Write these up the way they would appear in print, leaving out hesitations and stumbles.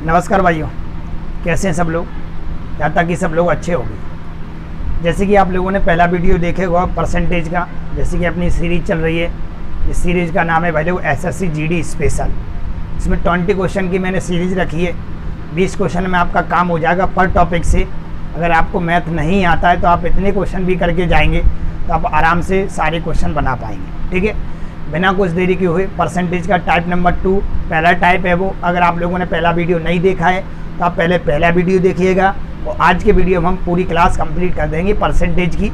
नमस्कार भाइयों, कैसे हैं सब लोग। यहाँ तक कि सब लोग अच्छे होंगे। जैसे कि आप लोगों ने पहला वीडियो देखे हुआ परसेंटेज का, जैसे कि अपनी सीरीज़ चल रही है। इस सीरीज़ का नाम है भाई लोग एसएससी जीडी स्पेशल। इसमें 20 क्वेश्चन की मैंने सीरीज़ रखी है। 20 क्वेश्चन में आपका काम हो जाएगा पर टॉपिक से। अगर आपको मैथ नहीं आता है तो आप इतने क्वेश्चन भी करके जाएंगे तो आप आराम से सारे क्वेश्चन बना पाएंगे। ठीक है, बिना कुछ देरी के हुए परसेंटेज का टाइप नंबर 2 पहला टाइप है वो। अगर आप लोगों ने पहला वीडियो नहीं देखा है तो आप पहले पहला वीडियो देखिएगा और आज के वीडियो में हम पूरी क्लास कंप्लीट कर देंगे परसेंटेज की।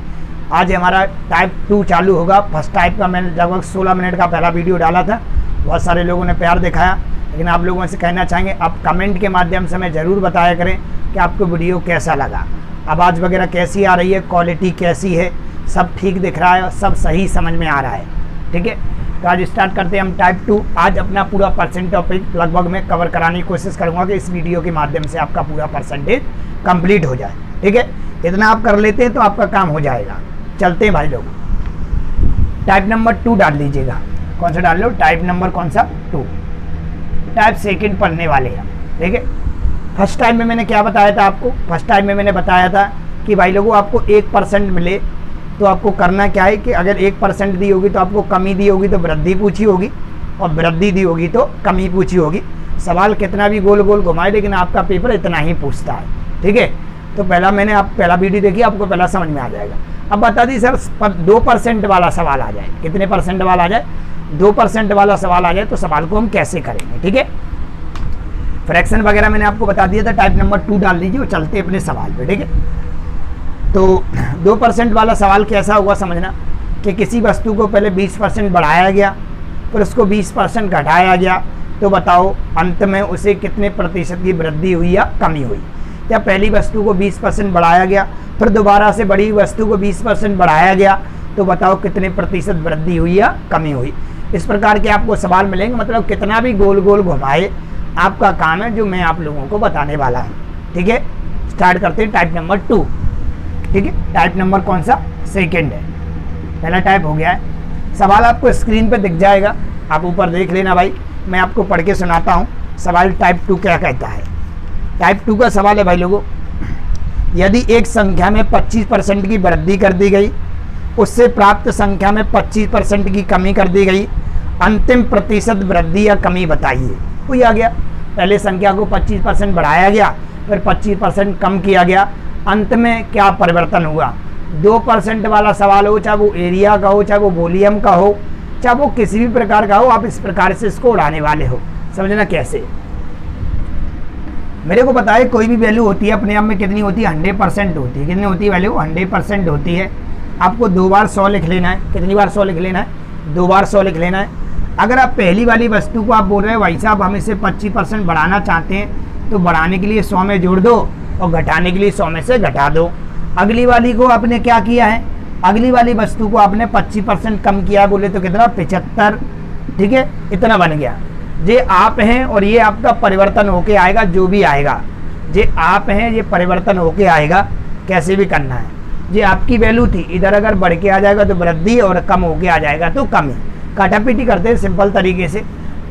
आज हमारा टाइप 2 चालू होगा। फर्स्ट टाइप का मैंने लगभग 16 मिनट का पहला वीडियो डाला था, बहुत सारे लोगों ने प्यार दिखाया। लेकिन आप लोगों से कहना चाहेंगे आप कमेंट के माध्यम से हमें ज़रूर बताया करें कि आपको वीडियो कैसा लगा, आवाज़ वगैरह कैसी आ रही है, क्वालिटी कैसी है, सब ठीक दिख रहा है, सब सही समझ में आ रहा है। ठीक है, तो आज स्टार्ट करते हैं हम टाइप 2। आज अपना पूरा परसेंट टॉपिक लगभग मैं कवर कराने की कोशिश करूंगा कि इस वीडियो के माध्यम से आपका पूरा परसेंटेज कंप्लीट हो जाए। ठीक है, इतना आप कर लेते हैं तो आपका काम हो जाएगा। चलते हैं भाई लोग, टाइप नंबर 2 डाल लीजिएगा। कौन सा डाल लो? टाइप नंबर कौन सा? 2। टाइप सेकेंड पढ़ने वाले हैं। ठीक है, फर्स्ट टाइम में मैंने क्या बताया था आपको? फर्स्ट टाइम में मैंने बताया था कि भाई लोगों आपको 1% मिले तो आपको करना क्या है कि अगर 1% दी होगी तो आपको कमी दी होगी तो वृद्धि पूछी होगी, और वृद्धि दी होगी तो कमी पूछी होगी। सवाल कितना भी गोल गोल घुमाए लेकिन आपका पेपर इतना ही पूछता है। ठीक है, तो पहला वीडियो देखिए, आपको पहला समझ में आ जाएगा। अब बता दी सर 2% वाला सवाल आ जाए, कितने परसेंट वाला आ जाए? 2% वाला सवाल आ जाए तो सवाल को हम कैसे करेंगे। ठीक है, फ्रैक्शन वगैरह मैंने आपको बता दिया था। टाइप नंबर 2 डाल दीजिए और चलते अपने सवाल पे। ठीक है, तो 2% वाला सवाल कैसा हुआ समझना कि किसी वस्तु को पहले 20% बढ़ाया गया, फिर उसको 20% घटाया गया, तो बताओ अंत में उसे कितने प्रतिशत की वृद्धि हुई या कमी हुई। या पहली वस्तु को 20% बढ़ाया गया, फिर दोबारा से बड़ी वस्तु को 20% बढ़ाया गया, तो बताओ कितने प्रतिशत वृद्धि हुई या कमी हुई। इस प्रकार के आपको सवाल मिलेंगे। मतलब कितना भी गोल गोल घुमाए आपका काम है जो मैं आप लोगों को बताने वाला हूँ। ठीक है, स्टार्ट करते हैं टाइप नंबर 2। ठीक है, टाइप नंबर कौन सा? सेकेंड है। पहला टाइप हो गया है। सवाल आपको स्क्रीन पे दिख जाएगा, आप ऊपर देख लेना भाई। मैं आपको पढ़ के सुनाता हूँ सवाल टाइप 2 क्या कहता है। टाइप 2 का सवाल है भाई लोगों, यदि एक संख्या में 25% की वृद्धि कर दी गई, उससे प्राप्त संख्या में 25% की कमी कर दी गई, अंतिम प्रतिशत वृद्धि या कमी बताइए। वही आ गया, पहले संख्या को 25% बढ़ाया गया, फिर 25% कम किया गया, अंत में क्या परिवर्तन हुआ। 2% वाला सवाल हो, चाहे वो एरिया का हो, चाहे वो वॉल्यूम का हो, चाहे वो किसी भी प्रकार का हो, आप इस प्रकार से इसको उड़ाने वाले हो। समझना कैसे? मेरे को पता है कोई भी वैल्यू होती है अपने आप में कितनी होती है? 100% होती है। कितनी होती है वैल्यू? 100% होती है। आपको 2 बार 100 लिख लेना है। कितनी बार 100 लिख लेना है? 2 बार 100 लिख लेना है। अगर आप पहली वाली वस्तु को आप बोल रहे हैं भाई साहब हम इसे 25% बढ़ाना चाहते हैं, तो बढ़ाने के लिए 100 में जोड़ दो और घटाने के लिए 100 में से घटा दो। अगली वाली को आपने क्या किया है? अगली वाली वस्तु को आपने 25% कम किया, बोले तो कितना? 75। ठीक है, इतना बन गया। ये आप हैं और ये आपका परिवर्तन होके आएगा। जो भी आएगा ये आप हैं, ये परिवर्तन होके आएगा। कैसे भी करना है। ये आपकी वैल्यू थी, इधर अगर बढ़ के आ जाएगा तो वृद्धि और कम होके आ जाएगा तो कमी। काटापीटी करते हैं सिंपल तरीके से।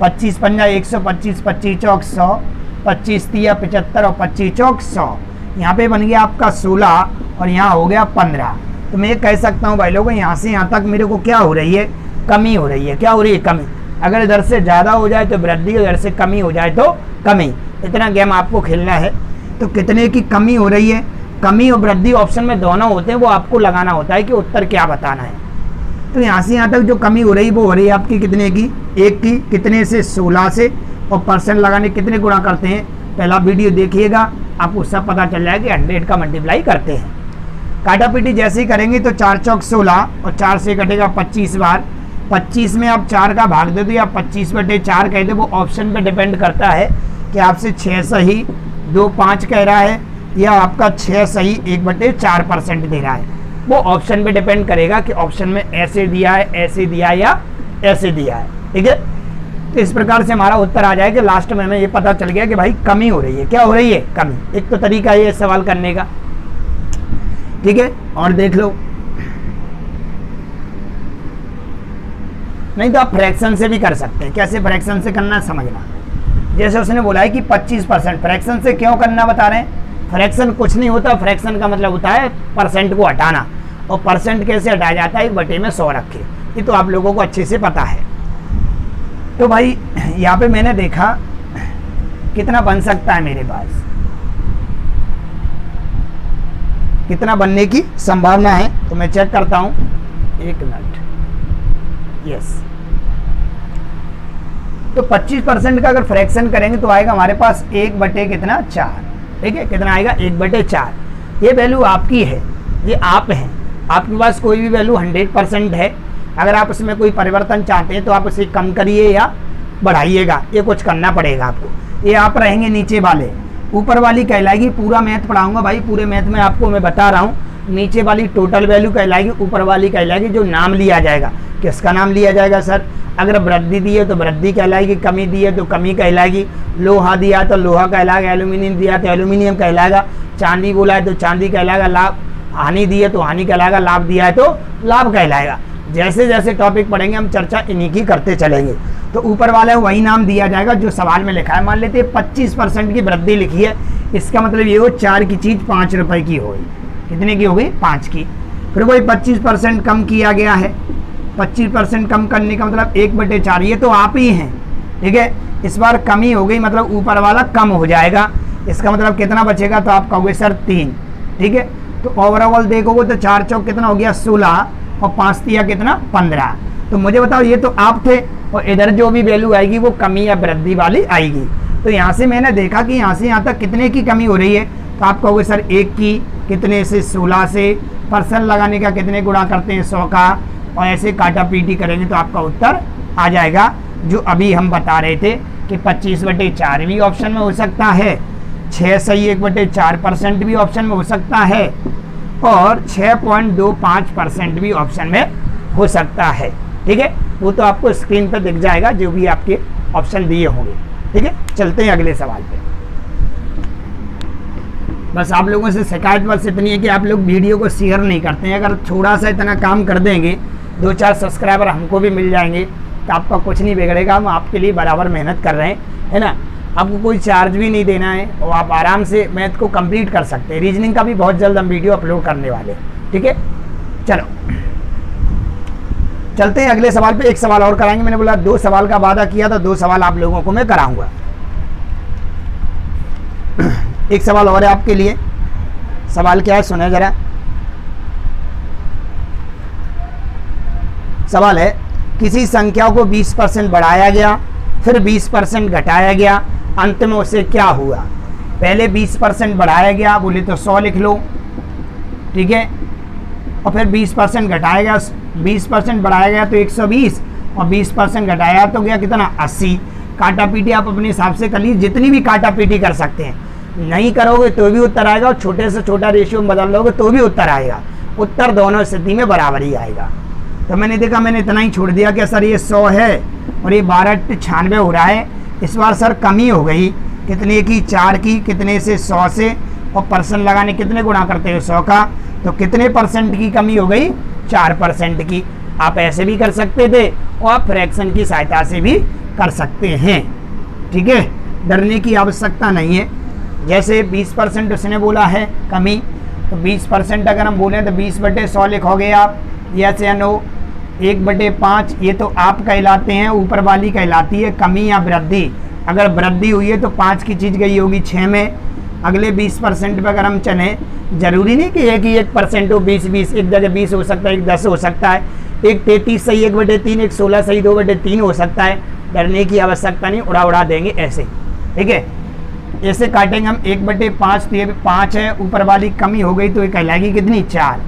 25 पंजा 125, 25 चौक 100, 25 तिया 75 और 25 चौक 100। यहाँ पे बन गया आपका 16 और यहाँ हो गया 15। तो मैं ये कह सकता हूँ भाई लोगों यहाँ से यहाँ तक मेरे को क्या हो रही है? कमी हो रही है। क्या हो रही है? कमी। अगर इधर से ज़्यादा हो जाए तो वृद्धि, इधर से कमी हो जाए तो कमी। इतना गेम आपको खेलना है। तो कितने की कमी हो रही है? कमी और वृद्धि ऑप्शन में दोनों होते हैं, वो आपको लगाना होता है कि उत्तर क्या बताना है। तो यहाँ से यहाँ तक जो कमी हो रही है वो हो रही है आपकी कितने की? 1 की। कितने से? 16 से। और परसेंट लगाने कितने गुणा करते हैं? पहला वीडियो देखिएगा, आपको सब पता चल जाएगा कि 100 का मल्टीप्लाई करते हैं। काटापीटी जैसे ही करेंगे तो 4 चौक 16 और 4 से कटेगा 25 बार। 25 में आप 4 का भाग दे दो या 25/4 कह दो, वो ऑप्शन पे डिपेंड करता है कि आपसे 6 सही 2 5 कह रहा है या आपका 6 सही 1/4% दे रहा है। वो ऑप्शन पे डिपेंड करेगा कि ऑप्शन में ऐसे दिया है, ऐसे दिया है या ऐसे दिया है। ठीक है, तो इस प्रकार से हमारा उत्तर आ जाएगा। लास्ट में हमें ये पता चल गया कि भाई कमी हो रही है। क्या हो रही है? कमी। एक तो तरीका है ये सवाल करने का। ठीक है, और देख लो, नहीं तो आप फ्रैक्शन से भी कर सकते हैं। कैसे फ्रैक्शन से करना है समझना। जैसे उसने बोला है कि 25%, फ्रैक्शन से क्यों करना बता रहे हैं, फ्रैक्शन कुछ नहीं होता, फ्रैक्शन का मतलब होता है परसेंट को हटाना, और परसेंट कैसे हटाया जाता है, एक बटे में 100 रख के, ये तो आप लोगों को अच्छे से पता है। तो भाई यहाँ पे मैंने देखा कितना बन सकता है मेरे पास, कितना बनने की संभावना है, तो मैं चेक करता हूँ, 1 मिनट, यस। तो 25% का अगर फ्रैक्शन करेंगे तो आएगा हमारे पास 1 बटे कितना 4, ठीक है, कितना आएगा 1 बटे 4। ये वैल्यू आपकी है, ये आप हैं, आपके पास कोई भी वैल्यू 100% है, अगर आप उसमें कोई परिवर्तन चाहते हैं तो आप उसे कम करिए या बढ़ाइएगा, ये कुछ करना पड़ेगा आपको। ये आप रहेंगे नीचे वाले, ऊपर वाली कहलाएगी, पूरा मैथ पढ़ाऊंगा भाई, पूरे मैथ में आपको मैं बता रहा हूँ, नीचे वाली टोटल वैल्यू कहलाएगी, ऊपर वाली कहलाएगी जो नाम लिया जाएगा। किसका नाम लिया जाएगा सर, अगर वृद्धि दी है तो वृद्धि कहलाएगी, कमी दी है तो कमी कहलाएगी, लोहा दिया तो लोहा कहलाएगा, एल्यूमिनियम दिया तो एल्यूमिनियम कहलाएगा, चांदी बोला है तो चांदी कहलाएगा, लाभ हानि दी है तो हानि कहलाएगा, लाभ दिया है तो लाभ कहलाएगा। जैसे जैसे टॉपिक पढ़ेंगे हम चर्चा इन्हीं की करते चलेंगे। तो ऊपर वाला वही नाम दिया जाएगा जो सवाल में लिखा है। मान लेते हैं 25% की वृद्धि लिखी है, इसका मतलब ये हो 4 की चीज़ 5 रुपए की होगी, कितने की हो गई 5 की। फिर वही 25% कम किया गया है, 25% कम करने का मतलब 1 बटे 4, ये तो आप ही हैं, ठीक है। इस बार कमी हो गई मतलब ऊपर वाला कम हो जाएगा, इसका मतलब कितना बचेगा, तो आप कहोगे सर 3, ठीक है। तो ओवरऑल देखोगे तो 4 चौक कितना हो गया 16 और 5 तिया कितना 15। तो मुझे बताओ ये तो आप थे, और इधर जो भी वैल्यू आएगी वो कमी या वृद्धि वाली आएगी। तो यहाँ से मैंने देखा कि यहाँ से यहाँ तक कितने की कमी हो रही है, तो आप कहोगे सर 1 की, कितने से 16 से, परसेंट लगाने का कितने गुणा करते हैं 100 का, और ऐसे काटा पीटी करेंगे तो आपका उत्तर आ जाएगा जो अभी हम बता रहे थे कि 25 बटे 4 भी ऑप्शन में हो सकता है, 6 सही 1 बटे 4% भी ऑप्शन में हो सकता है, और 6.25% भी ऑप्शन में हो सकता है, ठीक है। वो तो आपको स्क्रीन पर दिख जाएगा जो भी आपके ऑप्शन दिए होंगे, ठीक है। चलते हैं अगले सवाल पे। बस आप लोगों से शिकायत बस इतनी है कि आप लोग वीडियो को शेयर नहीं करते हैं। अगर थोड़ा सा इतना काम कर देंगे, 2-4 सब्सक्राइबर हमको भी मिल जाएंगे तो आपका कुछ नहीं बिगड़ेगा। हम आपके लिए बराबर मेहनत कर रहे हैं, है ना। आपको कोई चार्ज भी नहीं देना है और आप आराम से मैथ को कंप्लीट कर सकते हैं। रीजनिंग का भी बहुत जल्द हम वीडियो अपलोड करने वाले हैं, ठीक है। चलो चलते हैं अगले सवाल पे। एक सवाल और कराएंगे, मैंने बोला 2 सवाल का वादा किया था, 2 सवाल आप लोगों को मैं कराऊंगा। एक सवाल और है आपके लिए। सवाल क्या है सुने जरा। सवाल है, किसी संख्या को 20% बढ़ाया गया, फिर 20% घटाया गया, अंत में उसे क्या हुआ। पहले 20% बढ़ाया गया, बोले तो 100 लिख लो, ठीक है। और फिर 20% घटाया गया, 20% बढ़ाया गया तो 120, और 20% घटाया तो गया कितना 80। काटा पीटी आप अपने हिसाब से कर लीजिए, जितनी भी काटा पीटी कर सकते हैं। नहीं करोगे तो भी उत्तर आएगा, और छोटे से छोटा रेशियो में बदल लोगे तो भी उत्तर आएगा। उत्तर दोनों स्थिति में बराबर ही आएगा। तो मैंने देखा, मैंने इतना ही छोड़ दिया कि सर ये 100 है और ये 1296 हो रहा है। इस बार सर कमी हो गई, कितने की 4 की, कितने से 100 से, और परसेंट लगाने कितने गुणा करते हैं 100 का, तो कितने परसेंट की कमी हो गई 4% की। आप ऐसे भी कर सकते थे और आप फ्रैक्शन की सहायता से भी कर सकते हैं, ठीक है। डरने की आवश्यकता नहीं है। जैसे 20% उसने बोला है कमी, तो 20% अगर हम बोलें तो 20 बटे 100 लिखोगे आप, यस या नो। 1 बटे 5 ये तो आप कहलाते हैं, ऊपर वाली कहलाती है कमी या वृद्धि। अगर वृद्धि हुई है तो 5 की चीज़ गई होगी 6 में। अगले 20% पर अगर हम चलें, जरूरी नहीं कि 1% हो, 20-20, एक जगह 20 हो सकता है, एक 10 हो सकता है, एक 33 सही 1 बटे 3, एक 16 सही 2 बटे 3 हो सकता है। डरने की आवश्यकता नहीं, उड़ा देंगे ऐसे, ठीक है। ऐसे काटेंगे हम 1 बटे 5, तो ये 5 है, ऊपर वाली कमी हो गई तो ये कहलाएगी कितनी 4।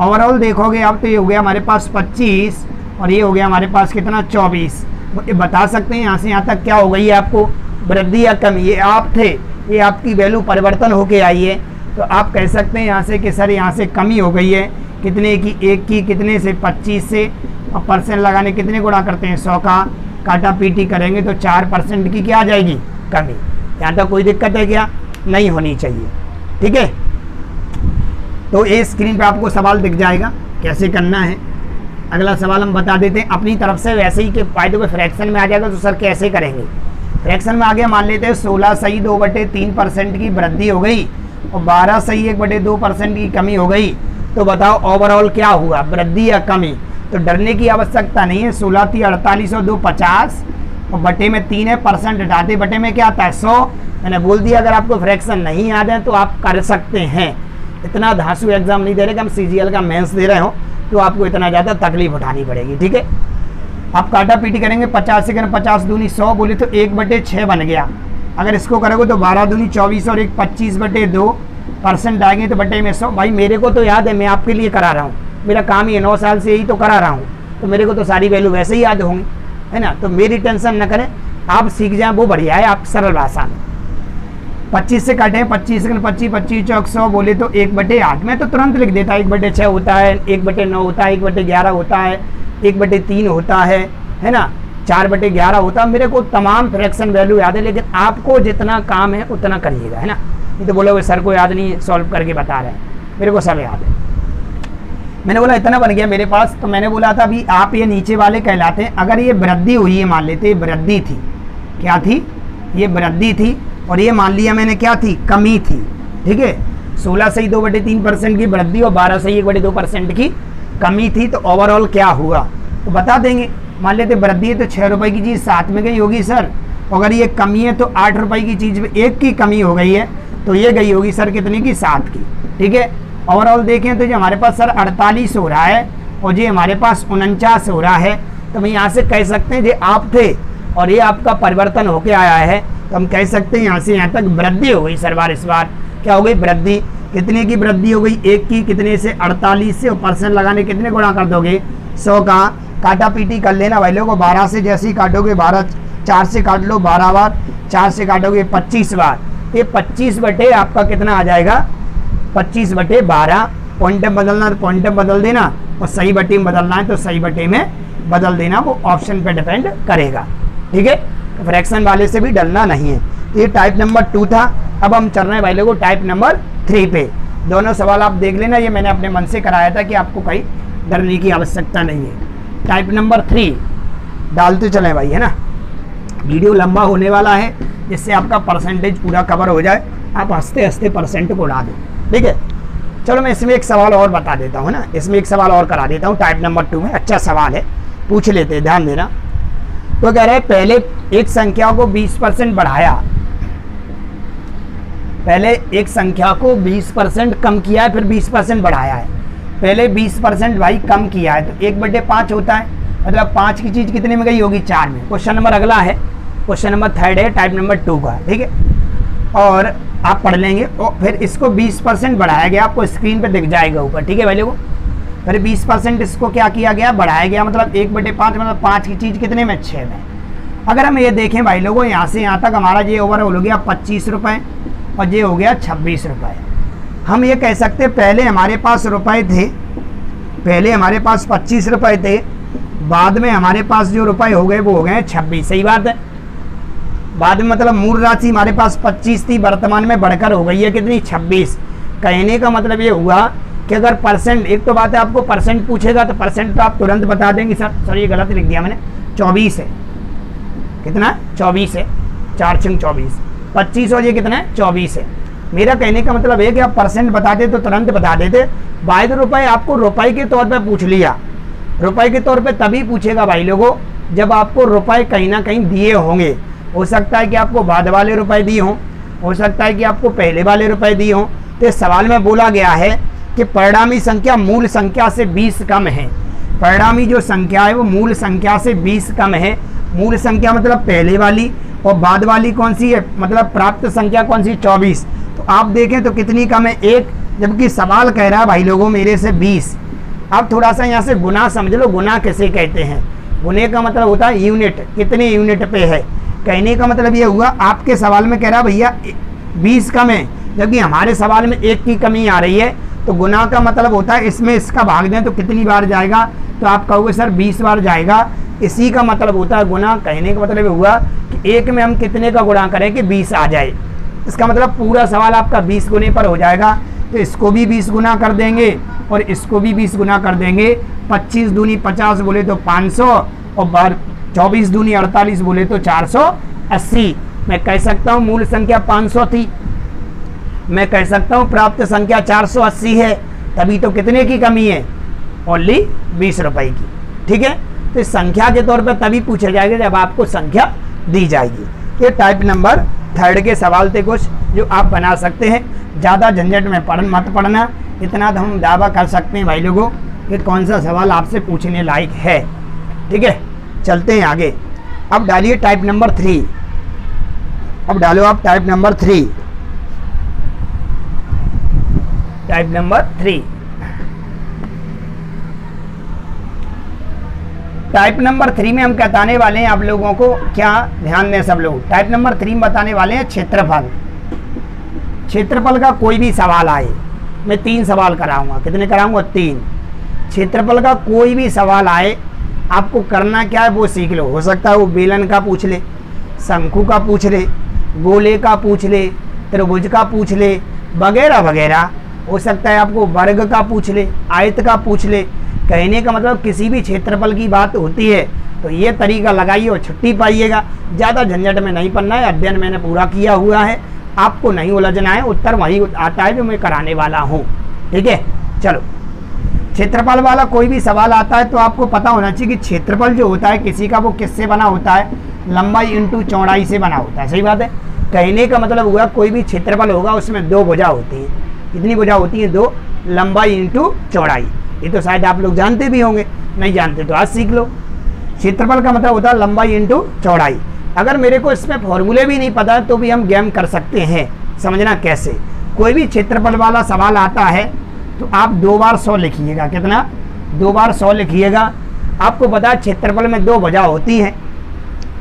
ओवरऑल देखोगे आप तो ये हो गया हमारे पास 25, और ये हो गया हमारे पास कितना 24। ये बता सकते हैं यहाँ से यहाँ तक क्या हो गई है आपको, वृद्धि या कमी। ये आप थे, ये आपकी वैल्यू परिवर्तन होके आई है, तो आप कह सकते हैं यहाँ से कि सर यहाँ से कमी हो गई है, कितने की 1 की, कितने से 25 से, और परसेंट लगाने कितने गुणा करते हैं 100 का, काटा पीटी करेंगे तो 4% की क्या आ जाएगी कमी। यहाँ तक कोई दिक्कत है क्या, नहीं होनी चाहिए, ठीक है। तो ये स्क्रीन पे आपको सवाल दिख जाएगा कैसे करना है। अगला सवाल हम बता देते हैं अपनी तरफ से, वैसे ही कि फायदों के फ्रैक्शन में आ जाएगा तो सर कैसे करेंगे। फ्रैक्शन में आ गया, मान लेते हैं 16 सही 2/3% की वृद्धि हो गई और 12 सही 1/2% की कमी हो गई। तो बताओ ओवरऑल क्या हुआ, वृद्धि या कमी? तो डरने की आवश्यकता नहीं है। 16 थी 48 और 2 50 और बटे में 3 है, परसेंट हटाते बटे में क्या आता है 100। मैंने बोल दिया अगर आपको फ्रैक्शन नहीं याद है तो आप कर सकते हैं। इतना धांसू एग्जाम नहीं दे रहे कि हम CGL का मेंस दे रहे हो तो आपको इतना ज़्यादा तकलीफ उठानी पड़ेगी। ठीक है, आप काटा पीटी करेंगे 50 सेकंड 50 दूनी 100 बोले तो 1/6 बन गया। अगर इसको करोगे तो 12 दूनी 24 और 1 25/2% आएंगे तो बटे में 100। भाई मेरे को तो याद है, मैं आपके लिए करा रहा हूँ, मेरा काम ही है, 9 साल से यही तो करा रहा हूँ, तो मेरे को तो सारी वैल्यू वैसे ही याद होंगी, है ना। तो मेरी टेंशन न करें, आप सीख जाएं वो बढ़िया है। आप सरल भाषा में 25 से काटें 25 सेकंड 25 25 चौक 100 बोले तो 1/8 में तो तुरंत लिख देता है। 1/6 होता है, 1/9 होता है, 1/11 होता है, 1/3 होता है ना, 4/11 होता है। मेरे को तमाम फ्रैक्शन वैल्यू याद है, लेकिन आपको जितना काम है उतना करिएगा, है ना। नहीं तो बोलोगे सर को याद नहीं, सॉल्व करके बता रहे हैं। मेरे को सब याद है। मैंने बोला इतना बन गया मेरे पास, तो मैंने बोला था अभी आप ये नीचे वाले कहलाते हैं। अगर ये वृद्धि हुई है, मान लेते वृद्धि थी, क्या थी, ये वृद्धि थी, और ये मान लिया मैंने क्या थी, कमी थी। ठीक है, 16 सही 2/3% की वृद्धि और 12 सही 1/2% की कमी थी। तो ओवरऑल क्या हुआ तो बता देंगे। मान लेते वृद्धि है तो 6 रुपये की चीज़ 7 में गई होगी सर। अगर ये कमी है तो 8 रुपये की चीज़ में 1 की कमी हो गई है, तो ये गई होगी सर कितनी की, 7 की। ठीक है, ओवरऑल देखें तो जो हमारे पास सर 48 हो रहा है और ये हमारे पास 49 हो रहा है। तो हम यहाँ से कह सकते हैं जो आप थे और ये आपका परिवर्तन होके आया है, तो हम कह सकते हैं यहाँ से यहाँ तक वृद्धि हो गई सर। बार इस बार क्या हो गई, वृद्धि। कितने की वृद्धि हो गई, 1 की। कितने से, 48 से, और परसेंट लगाने कितने गुणा कर दोगे, 100 का। काटा पीटी कर लेना भाई लोगों, 12 से जैसे ही काटोगे 12, 4 से काट लो 12 बार, 4 से काटोगे 25 बार। ये 25 बटे आपका कितना आ जाएगा, 25/12। पॉइंट में बदलना है तो पॉइंट में बदल देना, और सही बटे में बदलना है तो सही बटे में बदल देना, वो ऑप्शन पे डिपेंड करेगा। ठीक है, फ्रैक्शन वाले से भी डरना नहीं है। ये टाइप नंबर 2 था। अब हम चल रहे हैं भाई लोगों टाइप नंबर 3 पे। दोनों सवाल आप देख लेना, ये मैंने अपने मन से कराया था कि आपको कहीं डरने की आवश्यकता नहीं है। टाइप नंबर 3 डालते चलें भाई, है ना। वीडियो लंबा होने वाला है, जिससे आपका परसेंटेज पूरा कवर हो जाए, आप हंसते हंसते परसेंट को उड़ा दो। ठीक है, चलो मैं इसमें एक सवाल और बता देता हूँ ना, इसमें एक सवाल और करा देता हूँ टाइप नंबर 2 में। अच्छा सवाल है, पूछ लेते हैं, ध्यान देना। तो कह रहे हैं पहले एक संख्या को 20% बढ़ाया, पहले एक संख्या को 20% कम किया है, फिर 20% बढ़ाया है। पहले 20% भाई कम किया है तो 1/5 होता है, मतलब 5 की चीज़ कितने में गई होगी, 4 में। क्वेश्चन नंबर अगला है, क्वेश्चन नंबर 3 है टाइप नंबर 2 का। ठीक है, और आप पढ़ लेंगे। और फिर इसको 20% बढ़ाया गया, आपको स्क्रीन पे दिख जाएगा ऊपर। ठीक है भाई लोगों, फिर 20% इसको क्या किया गया, बढ़ाया गया, मतलब 1/5, मतलब 5 की चीज़ कितने में, 6 में। अगर हम ये देखें भाई लोगों, यहाँ से यहाँ तक हमारा ये ओवरऑल हो गया 25 रुपये और ये हो गया 26 रुपये। हम ये कह सकते हैं पहले हमारे पास रुपए थे, पहले हमारे पास 25 रुपये थे, बाद में हमारे पास जो रुपए हो गए वो हो गए 26। सही बात है, बाद में मतलब मूल राशि हमारे पास 25 थी, वर्तमान में बढ़कर हो गई है कितनी, 26। कहने का मतलब ये हुआ कि अगर परसेंट, एक तो बात है आपको परसेंट पूछेगा तो परसेंट तो आप तुरंत बता देंगे सर ये गलत लिख दिया मैंने, 24 है। कितना, 24 है, 4 6 24, 25 और ये कितना है, 24 है। मेरा कहने का मतलब है कि आप परसेंट बताते तो तुरंत बता देते। बाय रुपए आपको रुपए के तौर पे पूछ लिया, रुपए के तौर पे तभी पूछेगा भाई लोगों जब आपको रुपए कहीं ना कहीं दिए होंगे। हो सकता है कि आपको बाद वाले रुपए दिए हों, हो सकता है कि आपको पहले वाले रुपए दिए हों। तो इस सवाल में बोला गया है कि परिणामी संख्या मूल संख्या से 20 कम है। परिणामी जो संख्या है वो मूल संख्या से 20 कम है। मूल संख्या मतलब पहले वाली, और बाद वाली कौन सी है, मतलब प्राप्त संख्या कौन सी, 24। तो आप देखें तो कितनी कम है, 1, जबकि सवाल कह रहा है भाई लोगों मेरे से 20। अब थोड़ा सा यहाँ से गुना समझ लो, गुना किसे कहते हैं। गुने का मतलब होता है यूनिट, कितने यूनिट पे है। कहने का मतलब ये हुआ आपके सवाल में कह रहा भैया 20 कम है, जबकि हमारे सवाल में 1 की कमी आ रही है। तो गुना का मतलब होता है इसमें इसका भाग दें तो कितनी बार जाएगा, तो आप कहोगे सर 20 बार जाएगा। इसी का मतलब होता है गुना। कहने का मतलब हुआ कि 1 में हम कितने का गुणा करें कि 20 आ जाए। इसका मतलब पूरा सवाल आपका 20 गुने पर हो जाएगा। तो इसको भी 20 गुना कर देंगे और इसको भी 20 गुना कर देंगे। 25 दूनी 50 बोले तो 500 और 24 दूनी 48 बोले तो 80। मैं कह सकता हूँ मूल संख्या 500 थी, मैं कह सकता हूँ प्राप्त संख्या 480 है, तभी तो कितने की कमी है, ओनली 20 रुपए की। ठीक है, तो संख्या के तौर पर तभी पूछा जाएगा जब आपको संख्या दी जाएगी। ये टाइप नंबर 3 के सवाल थे कुछ जो आप बना सकते हैं। ज़्यादा झंझट में मत पढ़ना, इतना तो हम दावा कर सकते हैं भाई लोगों कि कौन सा सवाल आपसे पूछने लायक है। ठीक है, चलते हैं आगे। अब डालिए टाइप नंबर 3। अब डालो आप type number 3। Type number 3, type number 3 में हम बताने वाले हैं आप लोगों को, क्या ध्यान दें सब लोग। टाइप नंबर 3 में बताने वाले हैं क्षेत्रफल। क्षेत्रफल का कोई भी सवाल आए, मैं 3 सवाल कराऊंगा। कितने कराऊंगा? 3। क्षेत्रफल का कोई भी सवाल आए, आपको करना क्या है वो सीख लो। हो सकता है वो बेलन का पूछ ले, शंकु का पूछ ले, गोले का पूछ ले, त्रिभुज का पूछ ले, वगैरह वगैरह। हो सकता है आपको वर्ग का पूछ ले, आयत का पूछ ले। कहने का मतलब किसी भी क्षेत्रफल की बात होती है तो ये तरीका लगाइए और छुट्टी पाइएगा। ज़्यादा झंझट में नहीं पढ़ना है, अध्ययन मैंने पूरा किया हुआ है, आपको नहीं उलझना है। उत्तर वही आता है जो मैं कराने वाला हूँ। ठीक है, चलो। क्षेत्रफल वाला कोई भी सवाल आता है तो आपको पता होना चाहिए कि क्षेत्रफल जो होता है किसी का वो किससे बना होता है, लंबाई इंटू चौड़ाई से बना होता है। सही बात है। कहने का मतलब हुआ कोई भी क्षेत्रफल होगा उसमें 2 भुजा होती है। कितनी भुजा होती है? 2, लंबाई इंटू चौड़ाई। ये तो शायद आप लोग जानते भी होंगे, नहीं जानते तो आज सीख लो। क्षेत्रफल का मतलब होता है लंबाई इंटू चौड़ाई। अगर मेरे को इसमें फॉर्मूले भी नहीं पता तो भी हम गेम कर सकते हैं। समझना कैसे, कोई भी क्षेत्रफल वाला सवाल आता है तो आप 2 बार 100 लिखिएगा। कितना? 2 बार 100 लिखिएगा। आपको पता है क्षेत्रफल में 2 भुजा होती हैं।